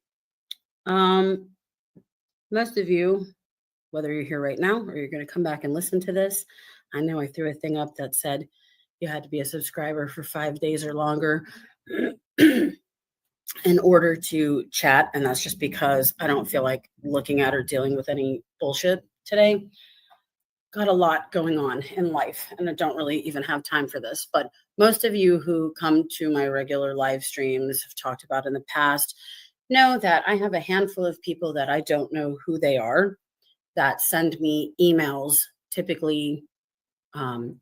Most of you, whether you're here right now or you're going to come back and listen to this, I know I threw a thing up that said you had to be a subscriber for 5 days or longer in order to chat. And that's just because I don't feel like looking at or dealing with any bullshit today. Got a lot going on in life and I don't really even have time for this. But most of you who come to my regular live streams have talked about in the past know that I have a handful of people that I don't know who they are that send me emails, typically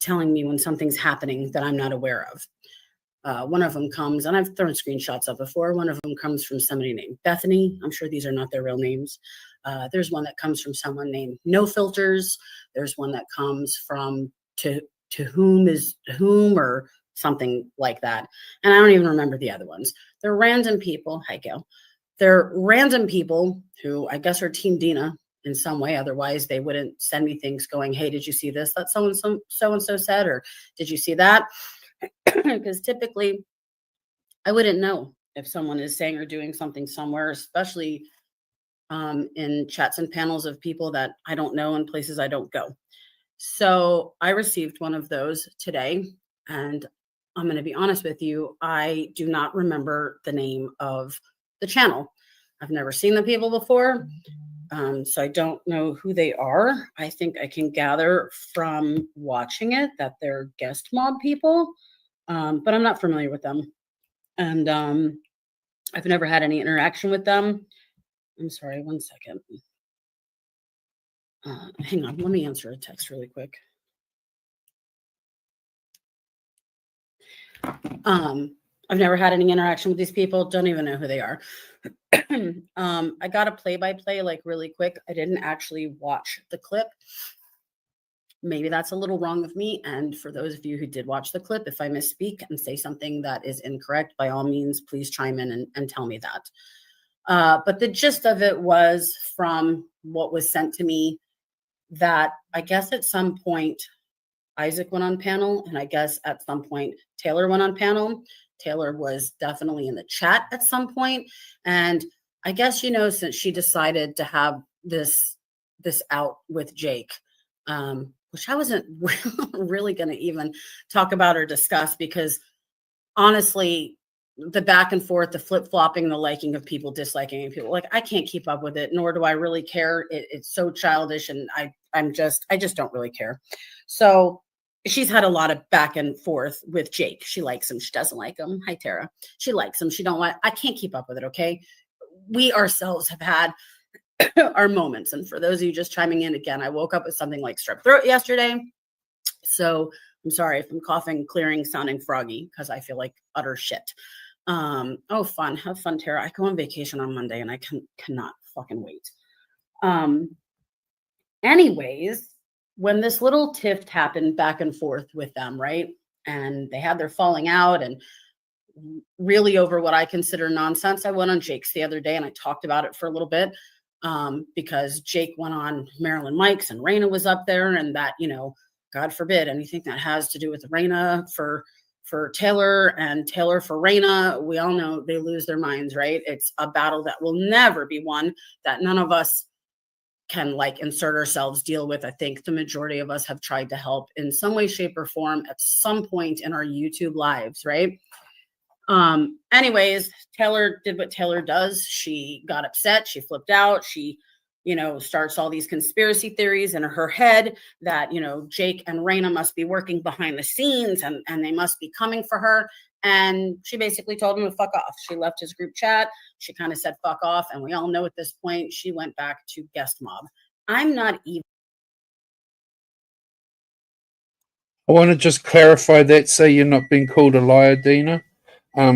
telling me when something's happening that I'm not aware of. One of them comes, and I've thrown screenshots up before. One of them comes from somebody named Bethany. I'm sure these are not their real names. There's one that comes from someone named No Filters. There's one that comes from to whom is whom or something like that. And I don't even remember the other ones. They're random people. Hi, Gail. They're random people who I guess are Team Dina in some way. Otherwise, they wouldn't send me things going, hey, did you see this that so-and-so said? Or did you see that? Because typically I wouldn't know if someone is saying or doing something somewhere, especially in chats and panels of people that I don't know and places I don't go. So I received one of those today, and I'm going to be honest with you, I do not remember the name of the channel. I've never seen the people before, so I don't know who they are. I think I can gather from watching it that they're guest mob people, but I'm not familiar with them. And I've never had any interaction with them. I'm sorry, one second. Hang on, let me answer a text really quick. I've never had any interaction with these people. Don't even know who they are. I got a play-by-play like really quick. I didn't actually watch the clip. Maybe that's a little wrong of me. And for those of you who did watch the clip, if I misspeak and say something that is incorrect, by all means, please chime in and tell me that. But the gist of it was from what was sent to me that I guess at some point Isaac went on panel, and I guess at some point Taylor went on panel. Taylor was definitely in the chat at some point, and I guess since she decided to have this out with Jake, which I wasn't really going to even talk about or discuss, because honestly, the back and forth, the flip flopping, the liking of people, disliking people, like I can't keep up with it, nor do I really care. It's so childish, and I just don't really care. So she's had a lot of back and forth with Jake. She likes him. She doesn't like him. Hi, Tara. She likes him. She don't like. I can't keep up with it. Okay. We ourselves have had our moments. And for those of you just chiming in again, I woke up with something like strep throat yesterday. So I'm sorry if I'm coughing, clearing, sounding froggy, because I feel like utter shit. Oh, fun. Have fun, Tara. I go on vacation on Monday and I cannot fucking wait. Anyways, when this little tiff happened back and forth with them, right? And they had their falling out and really over what I consider nonsense. I went on Jake's the other day and I talked about it for a little bit because Jake went on Marilyn Mike's and Raina was up there, and that, God forbid anything that has to do with Raina for Taylor and Taylor for Raina, we all know they lose their minds, right? It's a battle that will never be won, that none of us can insert ourselves, deal with. I think the majority of us have tried to help in some way, shape, or form at some point in our YouTube lives, right? Anyways, Taylor did what Taylor does. She got upset. She flipped out. She, starts all these conspiracy theories in her head that, Jake and Raina must be working behind the scenes and they must be coming for her. And she basically told him to fuck off. She left his group chat. She kind of said, fuck off. And we all know at this point, she went back to guest mob. I'm not even. I want to just clarify that so you're not being called a liar, Dina. I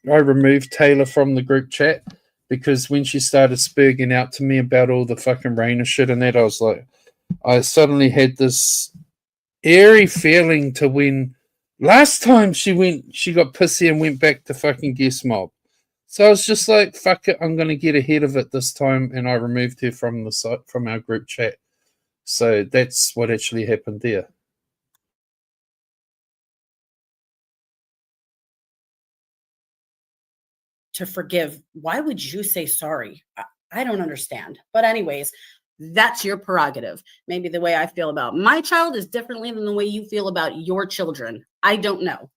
removed Taylor from the group chat because when she started spurging out to me about all the fucking Raina shit and that, I was like, I suddenly had this eerie feeling to when last time she got pissy and went back to fucking guest mob. So I was just like, fuck it, I'm gonna get ahead of it this time, and I removed her from the site from our group chat. So that's what actually happened there. To forgive, why would you say sorry? I don't understand. But anyways, that's your prerogative. Maybe the way I feel about my child is differently than the way you feel about your children. I don't know.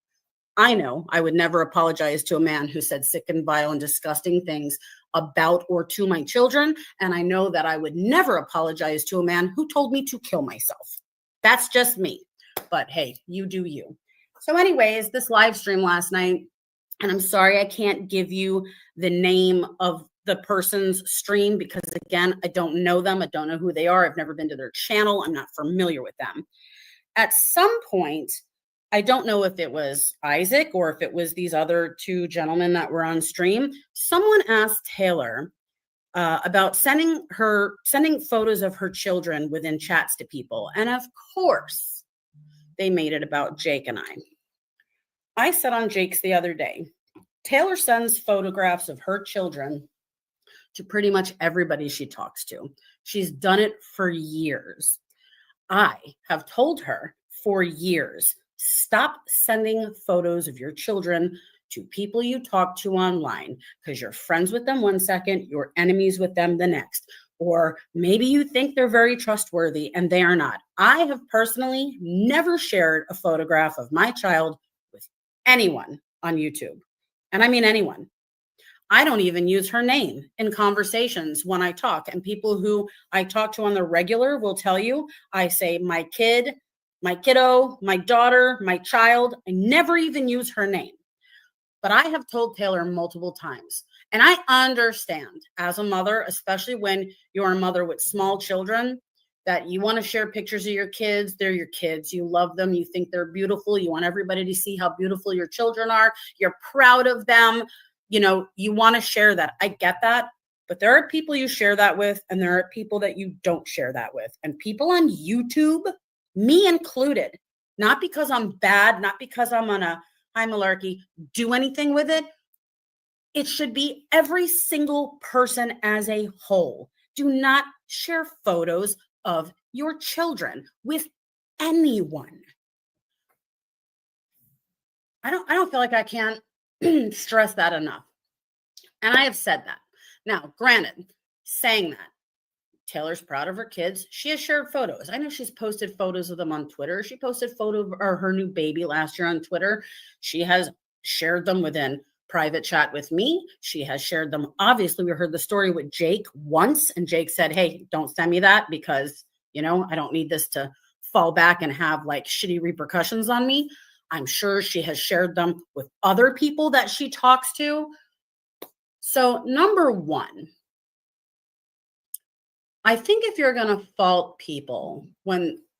I know I would never apologize to a man who said sick and vile and disgusting things about or to my children. And I know that I would never apologize to a man who told me to kill myself. That's just me. But hey, you do you. So anyways, this live stream last night, and I'm sorry I can't give you the name of the person's stream because, again, I don't know them. I don't know who they are. I've never been to their channel. I'm not familiar with them. At some point, I don't know if it was Isaac or if it was these other two gentlemen that were on stream. Someone asked Taylor about sending photos of her children within chats to people. And of course, they made it about Jake and I said on Jake's the other day, Taylor sends photographs of her children to pretty much everybody she talks to. She's done it for years. I have told her for years, stop sending photos of your children to people you talk to online because you're friends with them one second, you're enemies with them the next. Or maybe you think they're very trustworthy and they are not. I have personally never shared a photograph of my child with anyone on YouTube. And I mean anyone. I don't even use her name in conversations when I talk. And people who I talk to on the regular will tell you, I say my kid, my kiddo, my daughter, my child. I never even use her name. But I have told Taylor multiple times, and I understand as a mother, especially when you're a mother with small children, that you want to share pictures of your kids. They're your kids. You love them. You think they're beautiful. You want everybody to see how beautiful your children are. You're proud of them. You know, you want to share that. I get that. But there are people you share that with, and there are people that you don't share that with. And people on YouTube, me included, not because I'm bad, not because I'm on a high malarkey, do anything with it. It should be every single person as a whole. Do not share photos of your children with anyone. I don't feel like I can stress that enough. And I have said that. Now, granted, saying that, Taylor's proud of her kids. She has shared photos. I know she's posted photos of them on Twitter. She posted photo of her new baby last year on Twitter. She has shared them within private chat with me. She has shared them. Obviously, we heard the story with Jake once, and Jake said, hey, don't send me that because, you know, I don't need this to fall back and have like shitty repercussions on me. I'm sure she has shared them with other people that she talks to. So number one, I think if you're going to fault people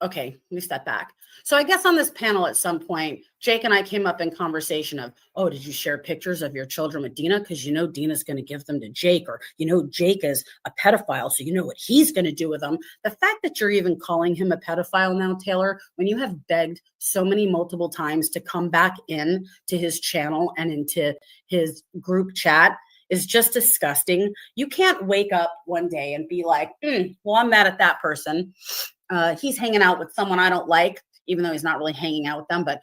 okay, let me step back. So I guess on this panel at some point, Jake and I came up in conversation of, oh, did you share pictures of your children with Dina? Because you know Dina's going to give them to Jake, or you know Jake is a pedophile, so you know what he's going to do with them. The fact that you're even calling him a pedophile now, Taylor, when you have begged so many multiple times to come back in to his channel and into his group chat, is just disgusting. You can't wake up one day and be like, well, I'm mad at that person. He's hanging out with someone I don't like, even though he's not really hanging out with them, but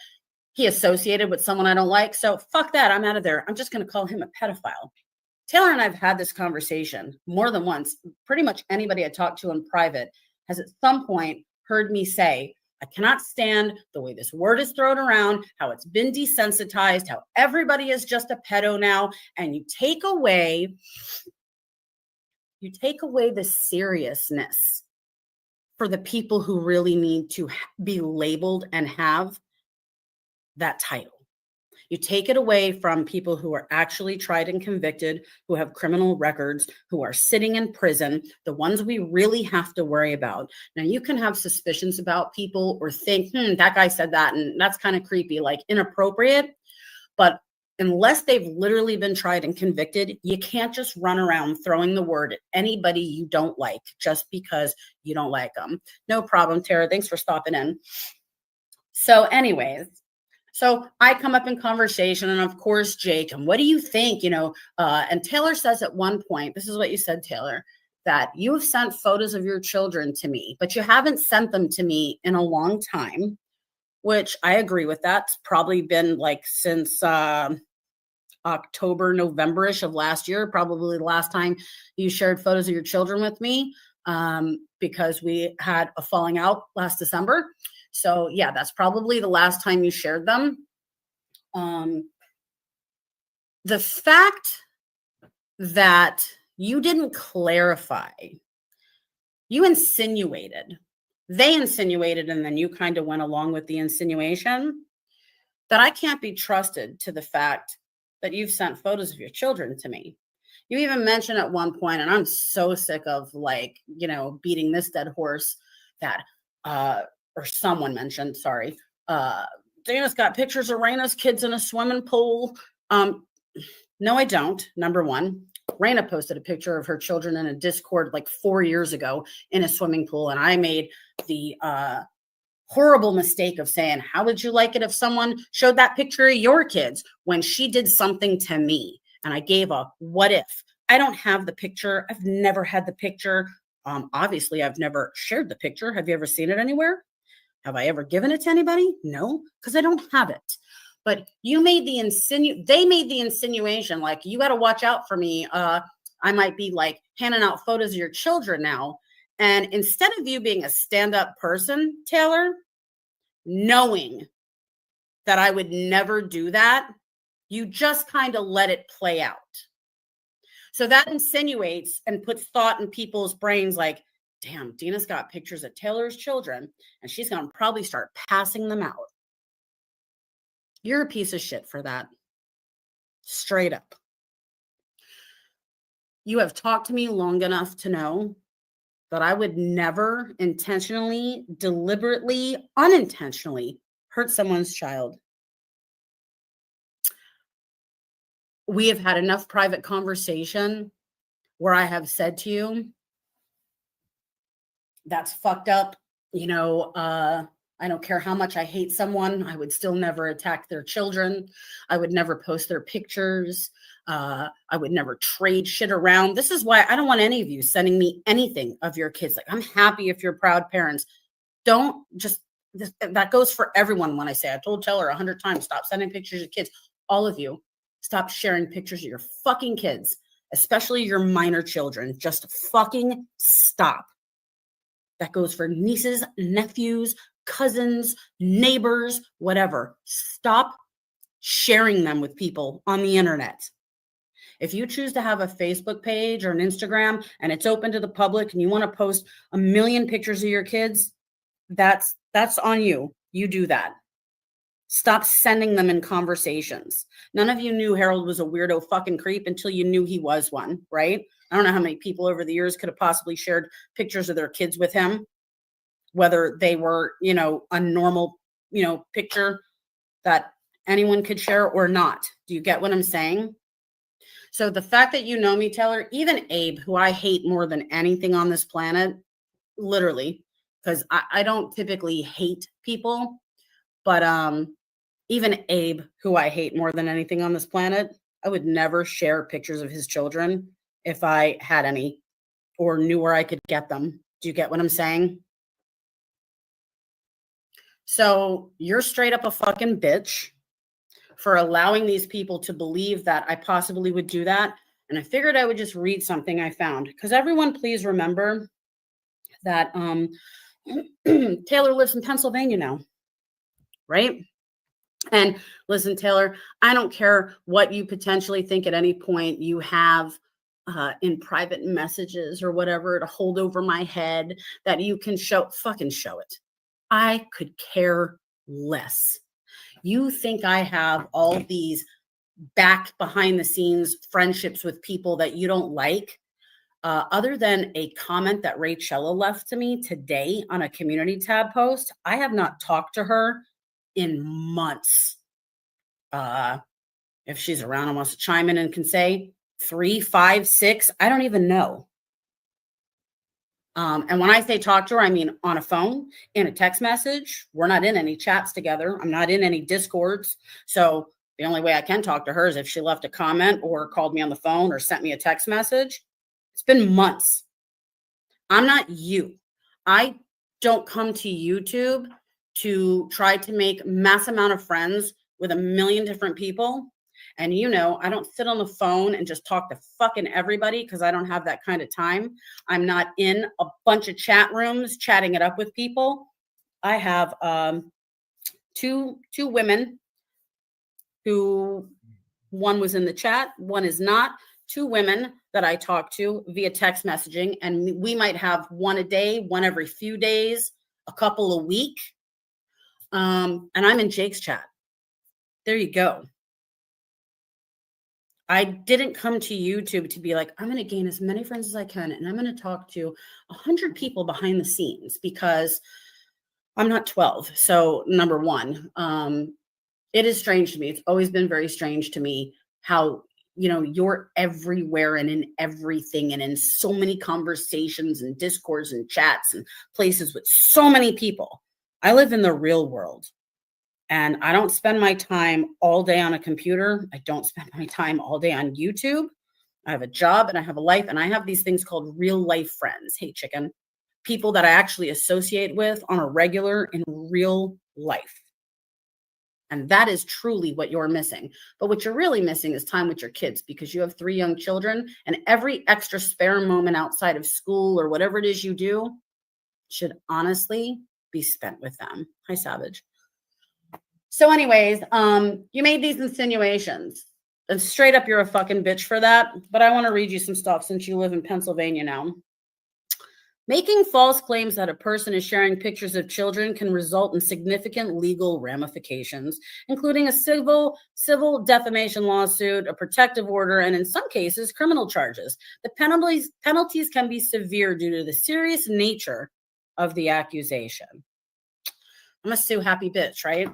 he associated with someone I don't like. So fuck that. I'm out of there. I'm just going to call him a pedophile. Taylor and I have had this conversation more than once. Pretty much anybody I talk to in private has at some point heard me say, I cannot stand the way this word is thrown around, how it's been desensitized, how everybody is just a pedo now. And you take away the seriousness for the people who really need to be labeled and have that title. You take it away from people who are actually tried and convicted, who have criminal records, who are sitting in prison, the ones we really have to worry about. Now, you can have suspicions about people or think, that guy said that, and that's kind of creepy, like inappropriate. But unless they've literally been tried and convicted, you can't just run around throwing the word at anybody you don't like just because you don't like them. No problem, Tara. Thanks for stopping in. So anyways, so I come up in conversation, and of course, Jake, and what do you think? And Taylor says at one point, this is what you said, Taylor, that you have sent photos of your children to me, but you haven't sent them to me in a long time, which I agree with that. It's probably been like since October, November-ish of last year, probably the last time you shared photos of your children with me, because we had a falling out last December. So yeah, that's probably the last time you shared them. The fact that you didn't clarify, you insinuated, they insinuated, and then you kind of went along with the insinuation, that I can't be trusted to the fact that you've sent photos of your children to me. You even mentioned at one point, and I'm so sick of beating this dead horse, that or someone mentioned, sorry, Dana's got pictures of Raina's kids in a swimming pool. No, I don't. Number one, Raina posted a picture of her children in a Discord like 4 years ago in a swimming pool. And I made the horrible mistake of saying, how would you like it if someone showed that picture of your kids, when she did something to me? And I gave a what if. I don't have the picture. I've never had the picture. Obviously, I've never shared the picture. Have you ever seen it anywhere? Have I ever given it to anybody? No, because I don't have it. But you made they made the insinuation, like, you got to watch out for me. I might be like handing out photos of your children now. And instead of you being a stand-up person, Taylor, knowing that I would never do that, you just kind of let it play out. So that insinuates and puts thought in people's brains like, damn, Dina's got pictures of Taylor's children, and she's going to probably start passing them out. You're a piece of shit for that. Straight up. You have talked to me long enough to know that I would never intentionally, deliberately, unintentionally hurt someone's child. We have had enough private conversation where I have said to you, that's fucked up. I don't care how much I hate someone. I would still never attack their children. I would never post their pictures. I would never trade shit around. This is why I don't want any of you sending me anything of your kids. Like, I'm happy if you're proud parents. Don't just, that goes for everyone. When I say, I told Taylor 100 times, stop sending pictures of kids. All of you, stop sharing pictures of your fucking kids, especially your minor children. Just fucking stop. That goes for nieces, nephews, cousins, neighbors, whatever. Stop sharing them with people on the internet. If you choose to have a Facebook page or an Instagram and it's open to the public and you want to post 1 million pictures of your kids, that's on you. You do that. Stop sending them in conversations. None of you knew Harold was a weirdo fucking creep until you knew he was one, right? I don't know how many people over the years could have possibly shared pictures of their kids with him, whether they were, a normal, picture that anyone could share or not. Do you get what I'm saying? So the fact that you know me, Taylor, even Abe, who I hate more than anything on this planet, literally, because I don't typically hate people, but even Abe, who I hate more than anything on this planet, I would never share pictures of his children if I had any or knew where I could get them. Do you get what I'm saying? So you're straight up a fucking bitch for allowing these people to believe that I possibly would do that. And I figured I would just read something I found, because everyone, please remember that Taylor lives in Pennsylvania now, right? And listen, Taylor, I don't care what you potentially think at any point you have in private messages or whatever to hold over my head that you can fucking show it. I could care less. You think I have all these back behind the scenes friendships with people that you don't like? Other than a comment that Rachella left to me today on a community tab post, I have not talked to her in months. If she's around and wants to chime in and can say 3, 5, 6, I don't even know. And when I say talk to her, I mean on a phone, in a text message. We're not in any chats together. I'm not in any Discords. So the only way I can talk to her is if she left a comment or called me on the phone or sent me a text message. It's been months. I'm not you. I don't come to YouTube to try to make mass amount of friends with a million different people. And I don't sit on the phone and just talk to fucking everybody because I don't have that kind of time. I'm not in a bunch of chat rooms chatting it up with people. I have two women who, one was in the chat, one is not. 2 women that I talk to via text messaging, and we might have one a day, one every few days, a couple a week. And I'm in Jake's chat. There you go. I didn't come to YouTube to be like, I'm going to gain as many friends as I can, and I'm going to talk to 100 people behind the scenes because I'm not 12. So number one, it is strange to me. It's always been very strange to me how, you're everywhere and in everything and in so many conversations and discourse and chats and places with so many people. I live in the real world. And I don't spend my time all day on a computer. I don't spend my time all day on YouTube. I have a job and I have a life, and I have these things called real life friends. Hey, chicken. People that I actually associate with on a regular in real life. And that is truly what you're missing. But what you're really missing is time with your kids, because you have 3 young children, and every extra spare moment outside of school or whatever it is you do should honestly be spent with them. Hi, Savage. So anyways, you made these insinuations, and straight up you're a fucking bitch for that. But I want to read you some stuff since you live in Pennsylvania now. Making false claims that a person is sharing pictures of children can result in significant legal ramifications, including a civil defamation lawsuit, a protective order, and in some cases, criminal charges. The penalties can be severe due to the serious nature of the accusation. I'm a sue happy bitch, right?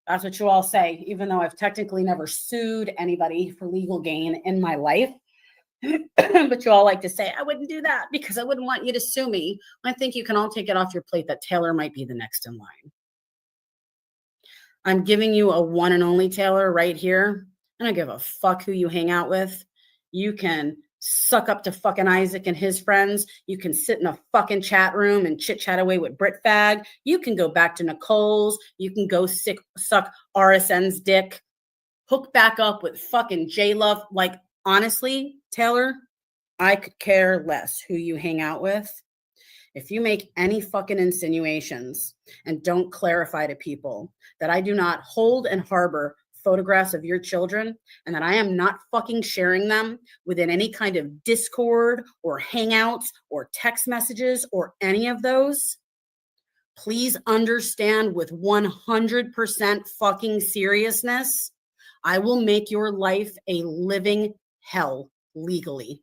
That's what you all say, even though I've technically never sued anybody for legal gain in my life. But you all like to say, I wouldn't do that because I wouldn't want you to sue me. I think you can all take it off your plate that Taylor might be the next in line. I'm giving you a one and only Taylor right here. I don't give a fuck who you hang out with. You can suck up to fucking Isaac and his friends. You can sit in a fucking chat room and chit chat away with Brit Fag. You can go back to Nicole's. You can go suck RSN's dick. Hook back up with fucking J-Love. Like, honestly, Taylor, I could care less who you hang out with. If you make any fucking insinuations and don't clarify to people that I do not hold and harbor photographs of your children and that I am not fucking sharing them within any kind of Discord or Hangouts or text messages or any of those, please understand with 100% fucking seriousness, I will make your life a living hell legally.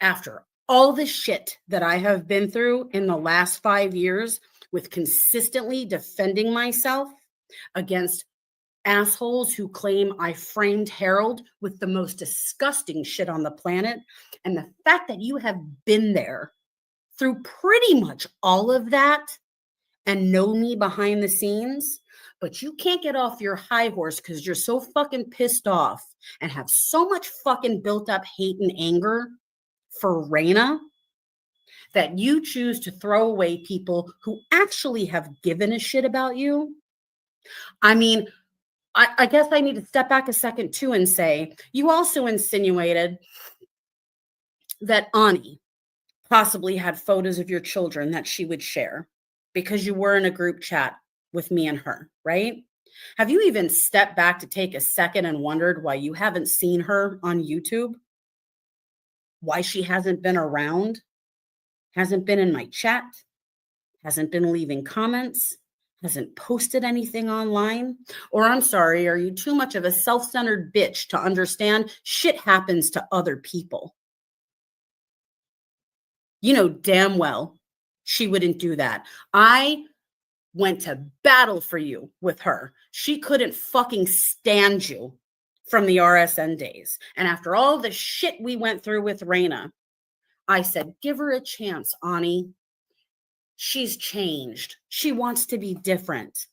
After all the shit that I have been through in the last 5 years with consistently defending myself against assholes who claim I framed Harold with the most disgusting shit on the planet, and the fact that you have been there through pretty much all of that and know me behind the scenes, but you can't get off your high horse because you're so fucking pissed off and have so much fucking built up hate and anger for Raina that you choose to throw away people who actually have given a shit about you. I mean, I guess I need to step back a second too and say, you also insinuated that Ani possibly had photos of your children that she would share because you were in a group chat with me and her, right? Have you even stepped back to take a second and wondered why you haven't seen her on YouTube? Why she hasn't been around, hasn't been in my chat, hasn't been leaving comments, hasn't posted anything online? Or I'm sorry, are you too much of a self-centered bitch to understand shit happens to other people? You know damn well she wouldn't do that. I went to battle for you with her. She couldn't fucking stand you from the RSN days. And after all the shit we went through with Raina, I said, give her a chance, Ani. She's changed. She wants to be different.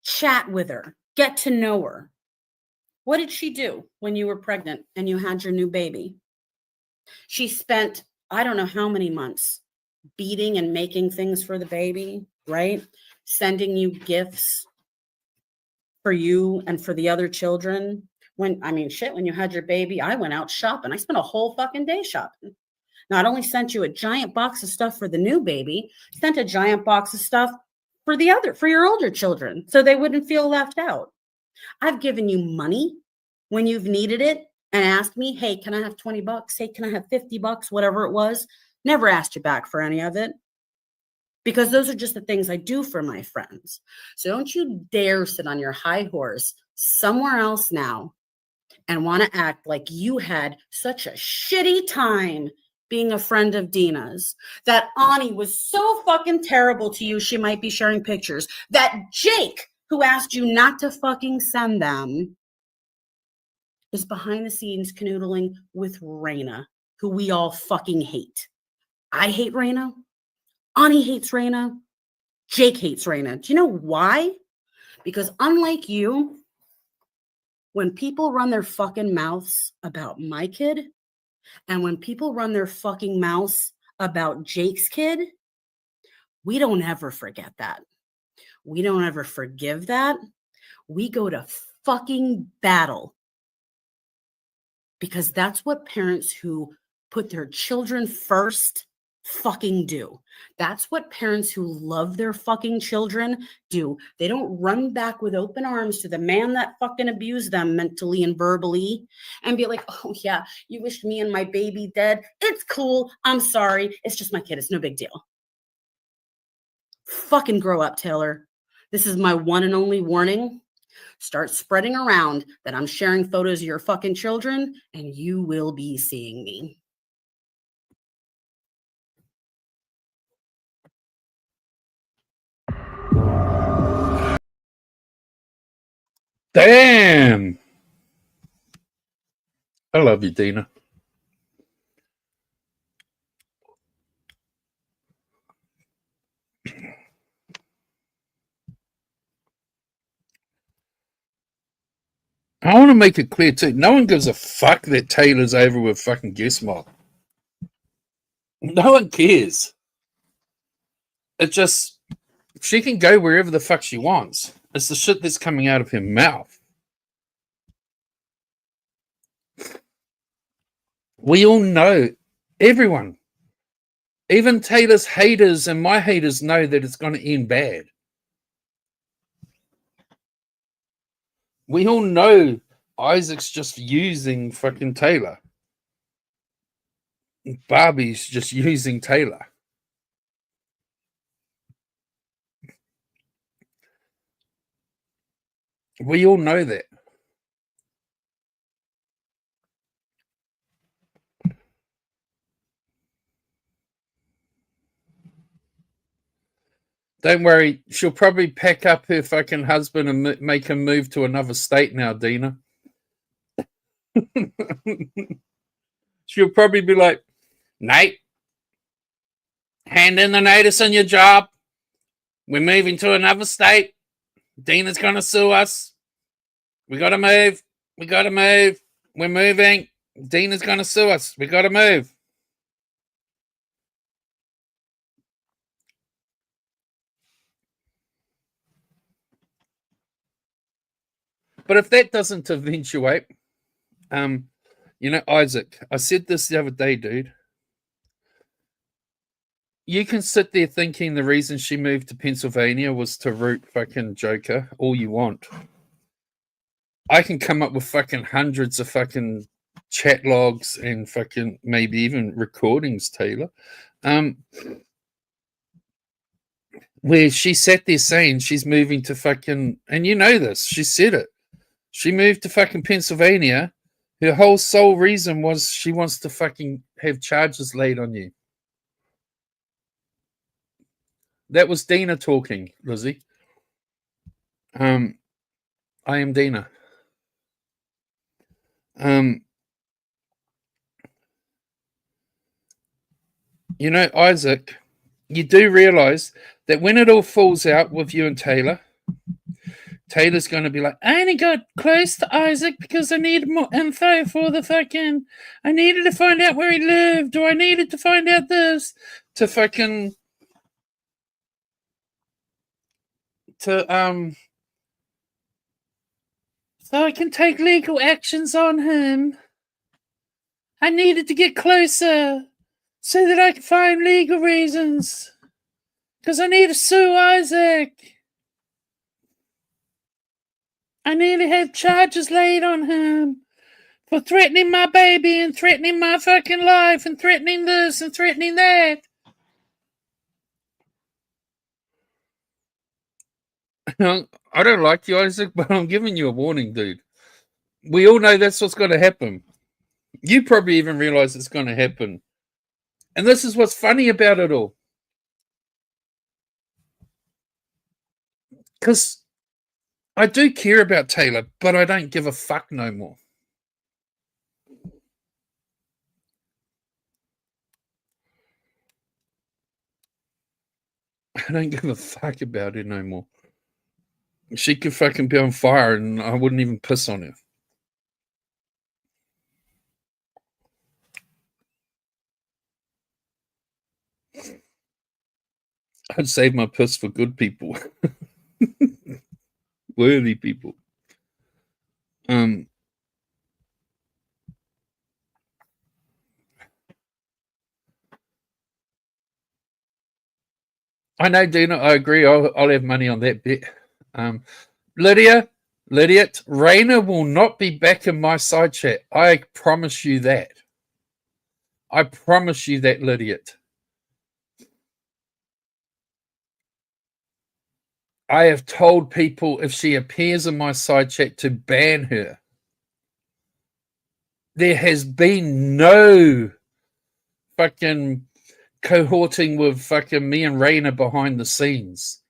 Chat with her. Get to know her. What did she do when you were pregnant and you had your new baby? She spent, I don't know how many months beating and making things for the baby, right? Sending you gifts for you and for the other children. When you had your baby, I went out shopping. I spent a whole fucking day shopping. Not only sent you a giant box of stuff for the new baby, sent a giant box of stuff for your older children so they wouldn't feel left out. I've given you money when you've needed it and asked me, hey, can I have 20 bucks? Hey, can I have 50 bucks? Whatever it was. Never asked you back for any of it because those are just the things I do for my friends. So don't you dare sit on your high horse somewhere else now and want to act like you had such a shitty time being a friend of Dina's, that Ani was so fucking terrible to you, she might be sharing pictures, that Jake, who asked you not to fucking send them, is behind the scenes canoodling with Raina, who we all fucking hate. I hate Raina. Ani hates Raina. Jake hates Raina. Do you know why? Because unlike you, when people run their fucking mouths about my kid, and when people run their fucking mouths about Jake's kid, we don't ever forget that. We don't ever forgive that. We go to fucking battle. Because that's what parents who put their children first fucking do. That's what parents who love their fucking children do. They don't run back with open arms to the man that fucking abused them mentally and verbally and be like, oh yeah, you wished me and my baby dead. It's cool. I'm sorry. It's just my kid. It's no big deal. Fucking grow up, Taylor. This is my one and only warning. Start spreading around that I'm sharing photos of your fucking children and you will be seeing me. Damn. I love you, Dina. I want to make it clear too. No one gives a fuck that Taylor's over with fucking Gizmo. No one cares. It just, she can go wherever the fuck she wants. It's the shit that's coming out of her mouth. We all know, everyone, even Taylor's haters and my haters know that it's going to end bad. We all know Isaac's just using fucking Taylor. Barbie's just using Taylor. We all know that. Don't worry, she'll probably pack up her fucking husband and make him move to another state now, Dina. She'll probably be like, Nate, hand in the notice on your job. We're moving to another state. Dina's going to sue us. We got to move. We got to move. We're moving. Dina's going to sue us. We got to move. But if that doesn't eventuate, Isaac, I said this the other day, dude. You can sit there thinking the reason she moved to Pennsylvania was to root fucking Joker all you want. I can come up with fucking hundreds of fucking chat logs and fucking maybe even recordings, Taylor. where she sat there saying she's moving to fucking, and you know this, she said it. She moved to fucking Pennsylvania. Her whole sole reason was she wants to fucking have charges laid on you. That was Dina talking, Lizzie. I am Dina. You know, Isaac, you do realize that when it all falls out with you and Taylor, Taylor's going to be like, I only got close to Isaac because I needed more info for the fucking, I needed to find out where he lived, or I needed to find out this to fucking, so I can take legal actions on him. I needed to get closer so that I could find legal reasons because I need to sue Isaac. I need to have charges laid on him for threatening my baby and threatening my fucking life and threatening this and threatening that. I don't like you, Isaac, but I'm giving you a warning, dude. We all know that's what's going to happen. You probably even realize it's going to happen. And this is what's funny about it all. Because I do care about Taylor, but I don't give a fuck no more. I don't give a fuck about her no more. She could fucking be on fire and I wouldn't even piss on her. I'd save my piss for good people. Worthy people. I know, Dina, I agree. I'll have money on that bet. Lydia, Raina will not be back in my side chat. I promise you that. I promise you that, Lydia. I have told people if she appears in my side chat to ban her. There has been no fucking cohorting with fucking me and Raina behind the scenes.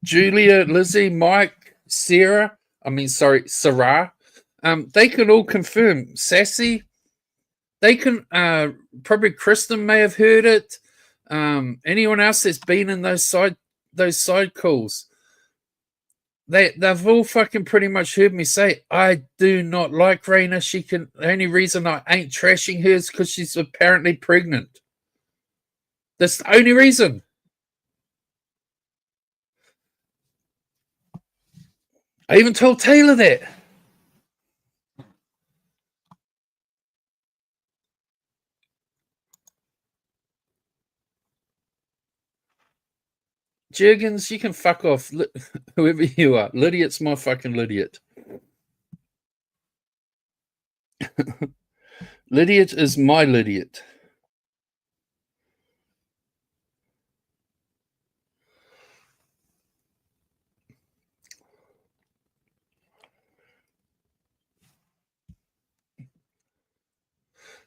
Julia, Lizzie, Mike, Sarah, they can all confirm. Sassy, they can, probably Kristen may have heard it. Anyone else that's been in those side calls, they've all fucking pretty much heard me say, I do not like Raina. The only reason I ain't trashing her is because she's apparently pregnant. That's the only reason. I even told Taylor that. Jurgens, you can fuck off, whoever you are. Lydiot's my fucking Lydiot. Lydiot is my Lydiot.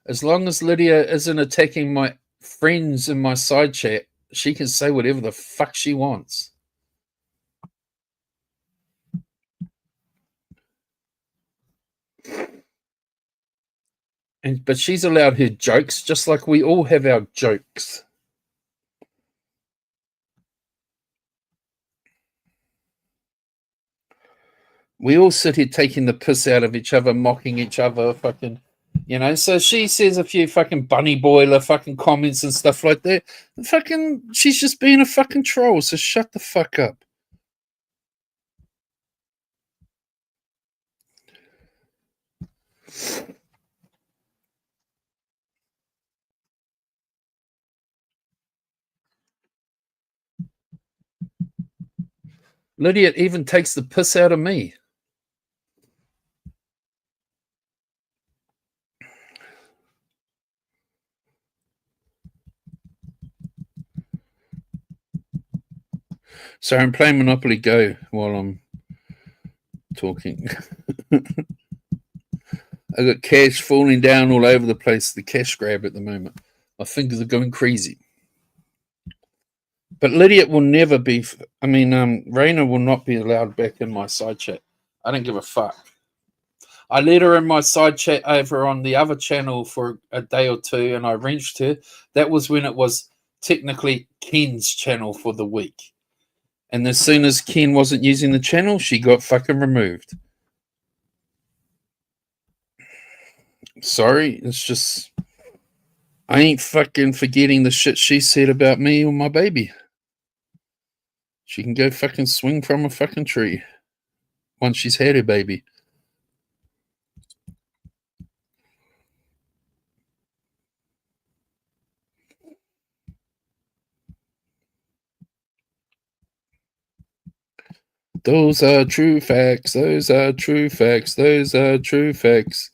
As long as Lydia isn't attacking my friends in my side chat, she can say whatever the fuck she wants. But she's allowed her jokes, just like we all have our jokes. We all sit here taking the piss out of each other, mocking each other, fucking, so she says a few fucking bunny boiler fucking comments and stuff like that. Fucking, she's just being a fucking troll, so shut the fuck up. Lydia even takes the piss out of me. So I'm playing Monopoly Go while I'm talking. I got cash falling down all over the place. The cash grab at the moment. My fingers are going crazy. But Lydia will never be. Raina will not be allowed back in my side chat. I don't give a fuck. I let her in my side chat over on the other channel for a day or two, and I wrenched her. That was when it was technically Ken's channel for the week. And as soon as Ken wasn't using the channel, she got fucking removed. Sorry, it's just I ain't fucking forgetting the shit she said about me or my baby. She can go fucking swing from a fucking tree once she's had her baby. Those are true facts. Those are true facts. Those are true facts.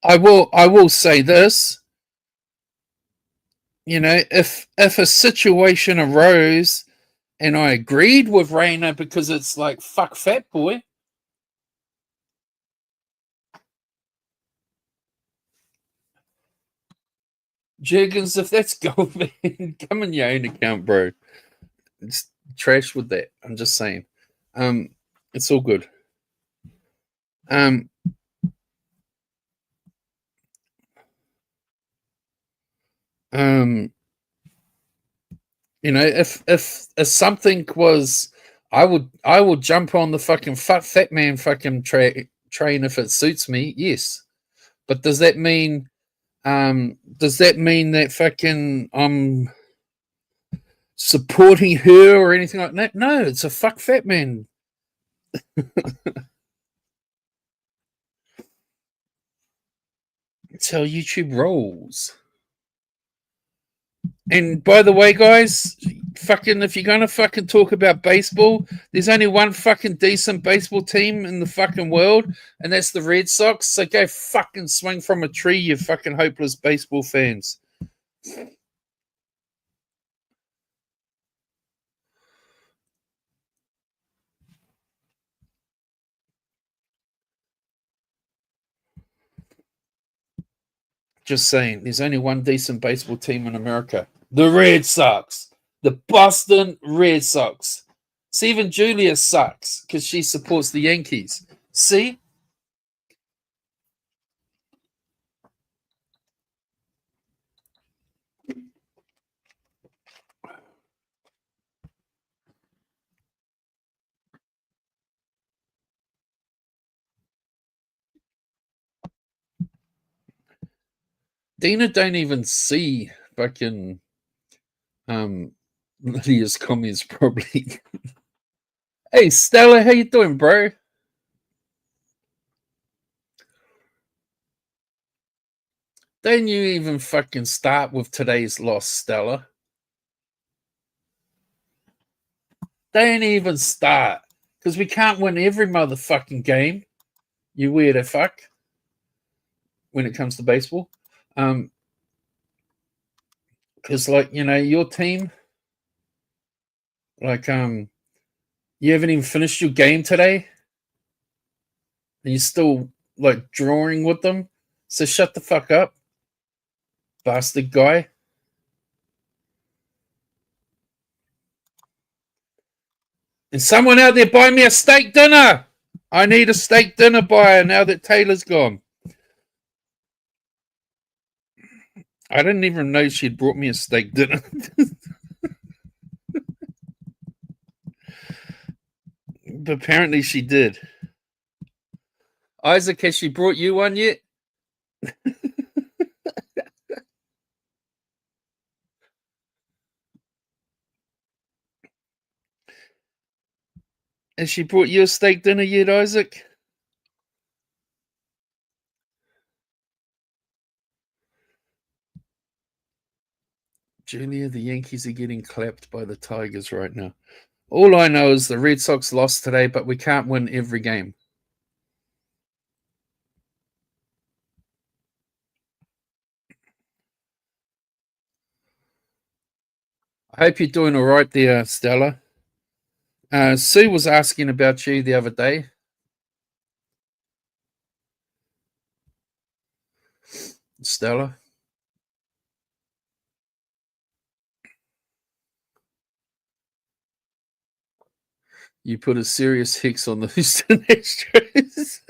I will say this. You know, if a situation arose and I agreed with Raina because it's like fuck fat boy. Jiggins, if that's gold, man, come in your own account, bro. It's trash with that. I'm just saying. It's all good. You know, if something was, I would jump on the fucking fat man fucking train if it suits me. Yes, but does that mean that fucking I'm supporting her or anything like that? No, it's a fuck fat man. It's how YouTube rolls. And by the way, guys, fucking if you're gonna fucking talk about baseball, there's only one fucking decent baseball team in the fucking world, and that's the Red Sox. So go fucking swing from a tree, you fucking hopeless baseball fans. Just saying, there's only one decent baseball team in America. The Red Sox. The Boston Red Sox. See, even Julia sucks because she supports the Yankees. See? Dina don't even see fucking Lydia's comments probably. Hey Stella, how you doing, bro? Don't you even fucking start with today's loss, Stella. Don't even start. Because we can't win every motherfucking game. You weirdo fuck. When it comes to baseball. Because like, you know, your team, like you haven't even finished your game today. And you're still like drawing with them. So shut the fuck up. Bastard guy. And someone out there buy me a steak dinner. I need a steak dinner buyer now that Taylor's gone. I didn't even know she'd brought me a steak dinner. But apparently she did. Isaac, has she brought you one yet? Has she brought you a steak dinner yet, Isaac? Julia, the Yankees are getting clapped by the Tigers right now. All I know is the Red Sox lost today, but we can't win every game. I hope you're doing all right there, Stella. Sue was asking about you the other day. Stella. You put a serious hex on the Houston Astros.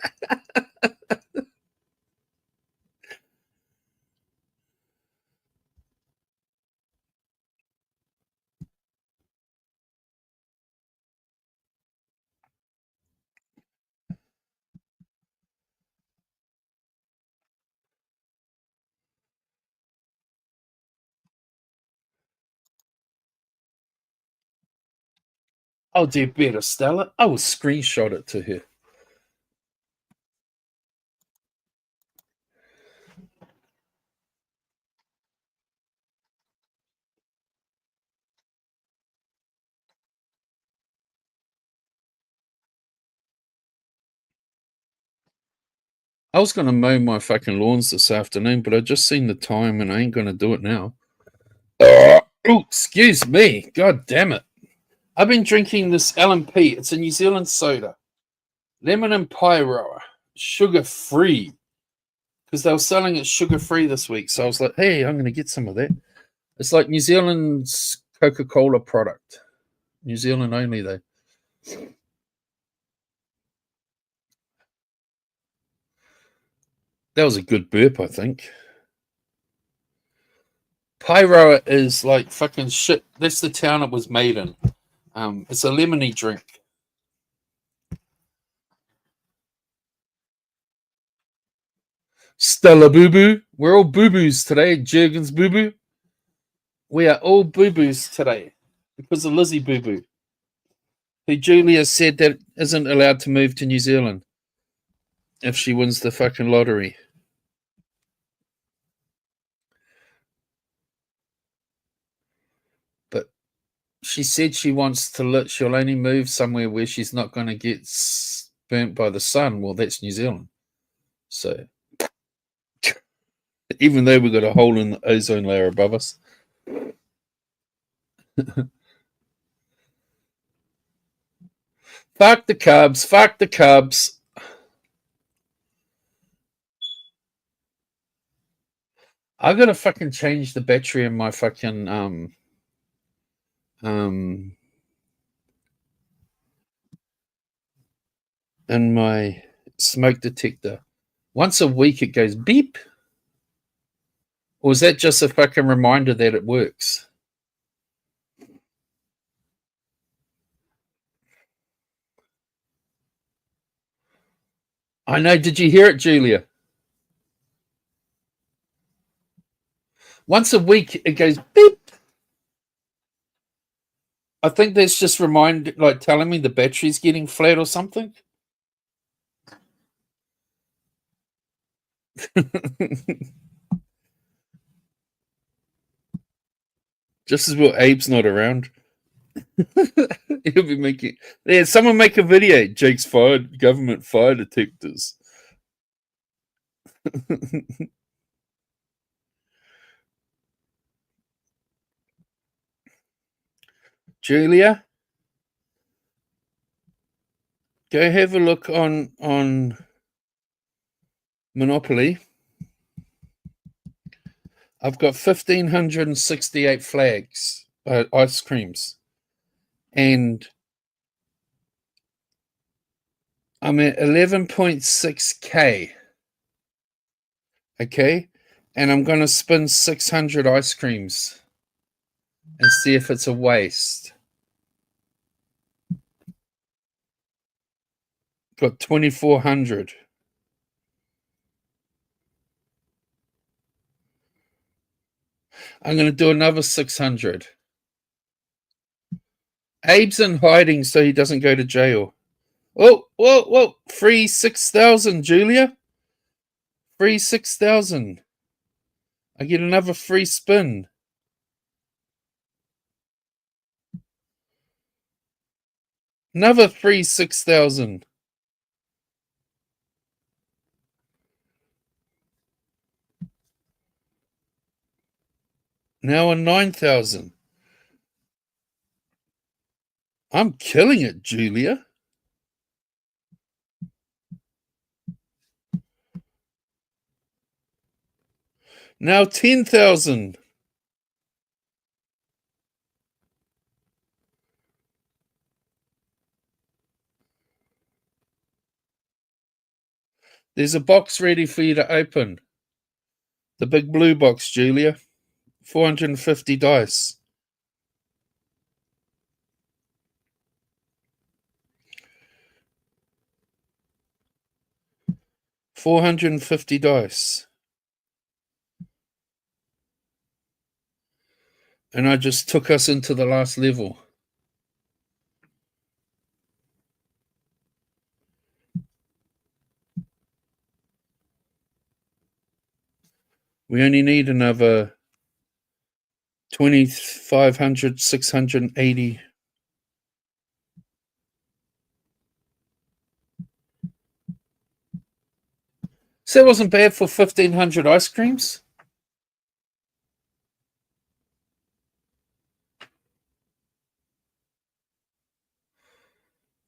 I'll do better, Stella. I will screenshot it to her. I was going to mow my fucking lawns this afternoon, but I just seen the time and I ain't going to do it now. Oh, excuse me. God damn it. I've been drinking this L&P. It's a New Zealand soda. Lemon and pyro. Sugar-free. Because they were selling it sugar-free this week. So I was like, hey, I'm going to get some of that. It's like New Zealand's Coca-Cola product. New Zealand only, though. That was a good burp, I think. Pyro is like fucking shit. That's the town it was made in. It's a lemony drink. Stella Boo Boo. We're all boo boos today. Jurgens Boo Boo. We are all boo boos today because of Lizzie Boo Boo, who Julia said that isn't allowed to move to New Zealand if she wins the fucking lottery. But she said she wants to she'll only move somewhere where she's not going to get burnt by the sun. Well, that's New Zealand. So even though we've got a hole in the ozone layer above us. Fuck the Cubs. Fuck the Cubs. I gotta fucking change the battery in my fucking in my smoke detector. Once a week it goes beep. Or is that just a fucking reminder that it works? I know. Did you hear it, Julia? Once a week it goes beep. I think that's just telling me the battery's getting flat or something. Just as well Abe's not around. He'll be making. Yeah, someone make a video. Jake's fired. Government fire detectors. Julia, go have a look on Monopoly. I've got 1,568 flags, ice creams, and I'm at 11.6k. Okay, and I'm going to spin 600 ice creams and see if it's a waste. Got 2,400. I'm going to do another 600. Abe's in hiding so he doesn't go to jail. Oh, whoa. Free 6,000, Julia. Free 6,000. I get another free spin. Another 6,000. Now a 9,000. I'm killing it, Julia. Now 10,000. There's a box ready for you to open. The big blue box, Julia. 450 dice. $450 dice. And I just took us into the last level. We only need another 2,500, 680. So that wasn't bad for 1,500 ice creams.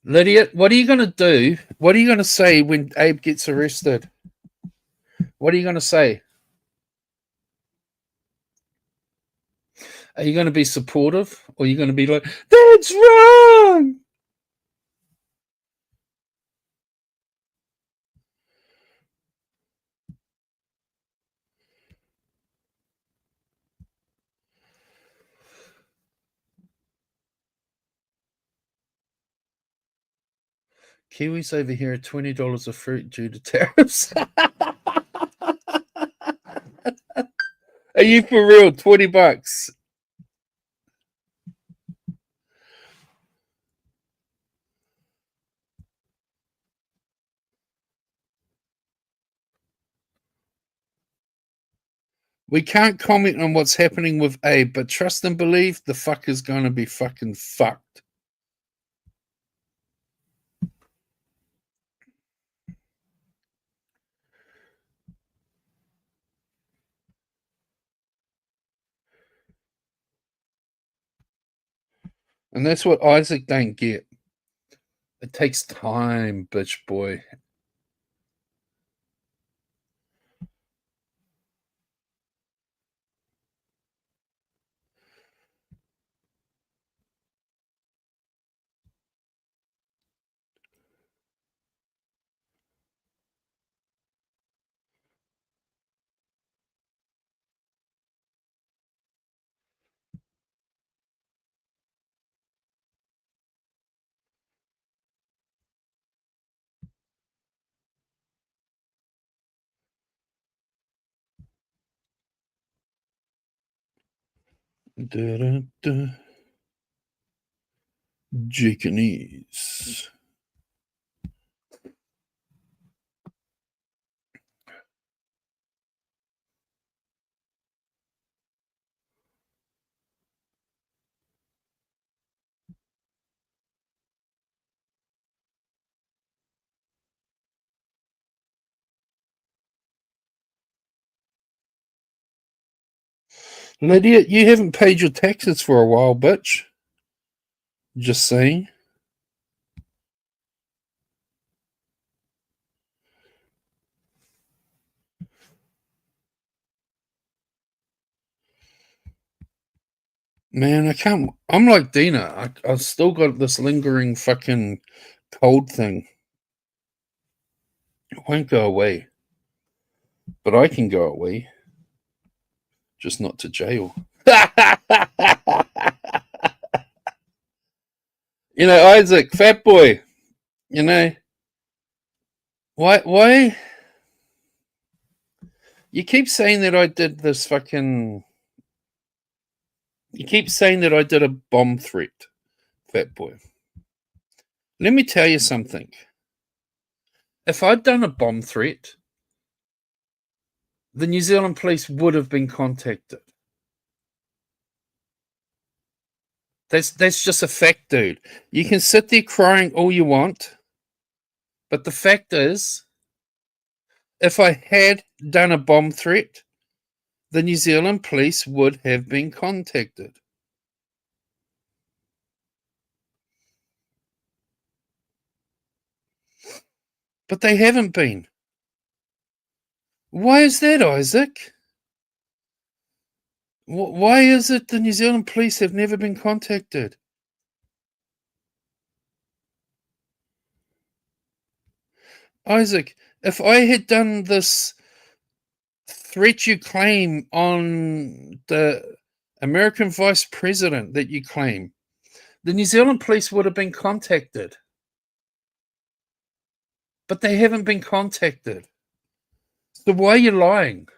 Lydia, what are you going to do? What are you going to say when Abe gets arrested? What are you going to say? Are you going to be supportive, or are you going to be like, that's wrong? Kiwis over here are $20 of fruit due to tariffs. Are you for real? $20. We can't comment on what's happening with Abe, but trust and believe the fucker's going to be fucking fucked. And that's what Isaac don't get. It takes time, bitch boy. Japanese. Lydia, you haven't paid your taxes for a while, bitch. Just saying. Man, I can't. I'm like Dina. I've still got this lingering fucking cold thing. It won't go away. But I can go away. Just not to jail. You know, Isaac, fat boy. You know, why? You keep saying that I did this fucking. You keep saying that I did a bomb threat, fat boy. Let me tell you something. If I'd done a bomb threat, the New Zealand police would have been contacted. That's just a fact, dude. You can sit there crying all you want, but the fact is, if I had done a bomb threat, the New Zealand police would have been contacted. But they haven't been. Why is that, Isaac? Why is it the New Zealand police have never been contacted? Isaac, if I had done this threat you claim on the American vice president that you claim, the New Zealand police would have been contacted. But they haven't been contacted. So why are you lying?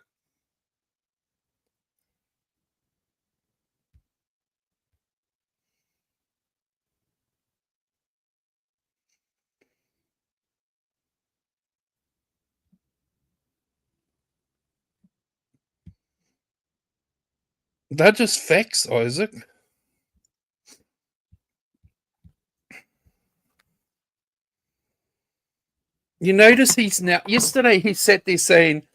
They're just facts, Isaac. You notice he's now. Yesterday he sat there saying,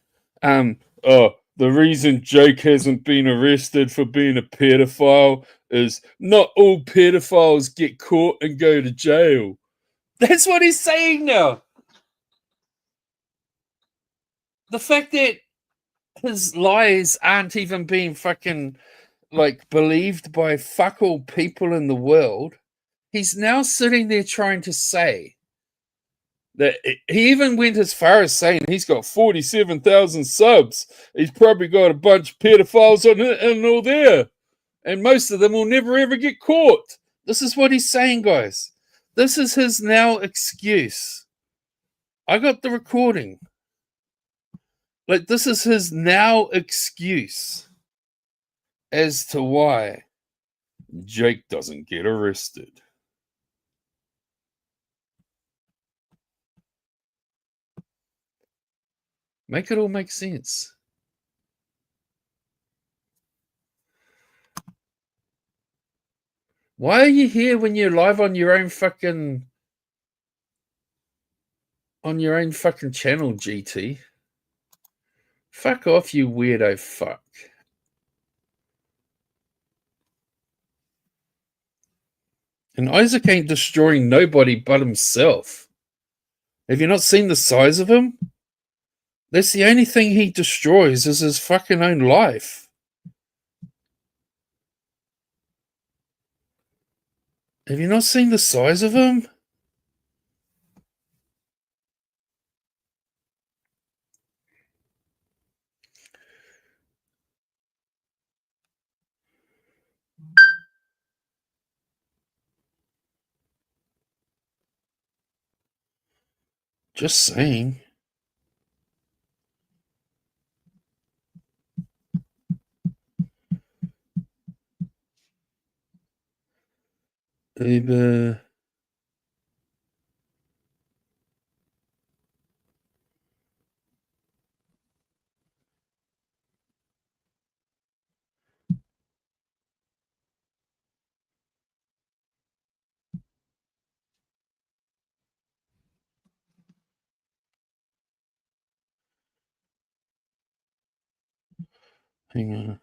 "Oh, the reason Jake hasn't been arrested for being a pedophile is not all pedophiles get caught and go to jail." That's what he's saying now. The fact that his lies aren't even being fucking like believed by fuck all people in the world, he's now sitting there trying to say that he even went as far as saying he's got 47,000 subs. He's probably got a bunch of pedophiles in all there. And most of them will never ever get caught. This is what he's saying, guys. This is his now excuse. I got the recording. Like, this is his now excuse as to why Jake doesn't get arrested. Make it all make sense. Why are you here when you're live on your own fucking channel, GT? Fuck off, you weirdo fuck. And Isaac ain't destroying nobody but himself. Have you not seen the size of him? That's the only thing he destroys is his fucking own life. Have you not seen the size of him? Just saying. Uber. Hang on.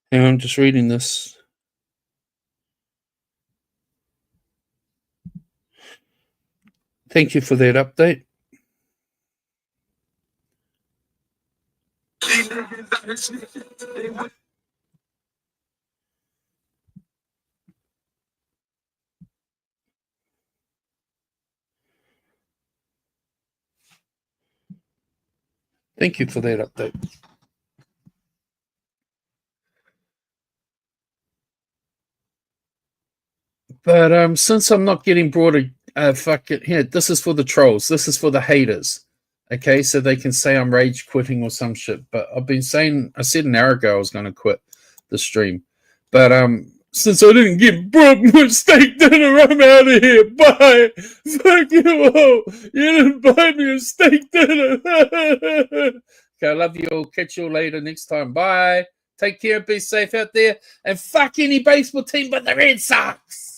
Hang on, I'm just reading this. Thank you for that update. Thank you for that update. But since I'm not getting brought fuck it here, this is for the trolls. This is for the haters. Okay, so they can say I'm rage quitting or some shit. But I've been saying, I said an hour ago I was going to quit the stream. But since I didn't get brought my steak dinner, I'm out of here. Bye. Fuck you all. You didn't buy me a steak dinner. Okay, I love you all. Catch you all later next time. Bye. Take care. Be safe out there. And fuck any baseball team but the Red Sox.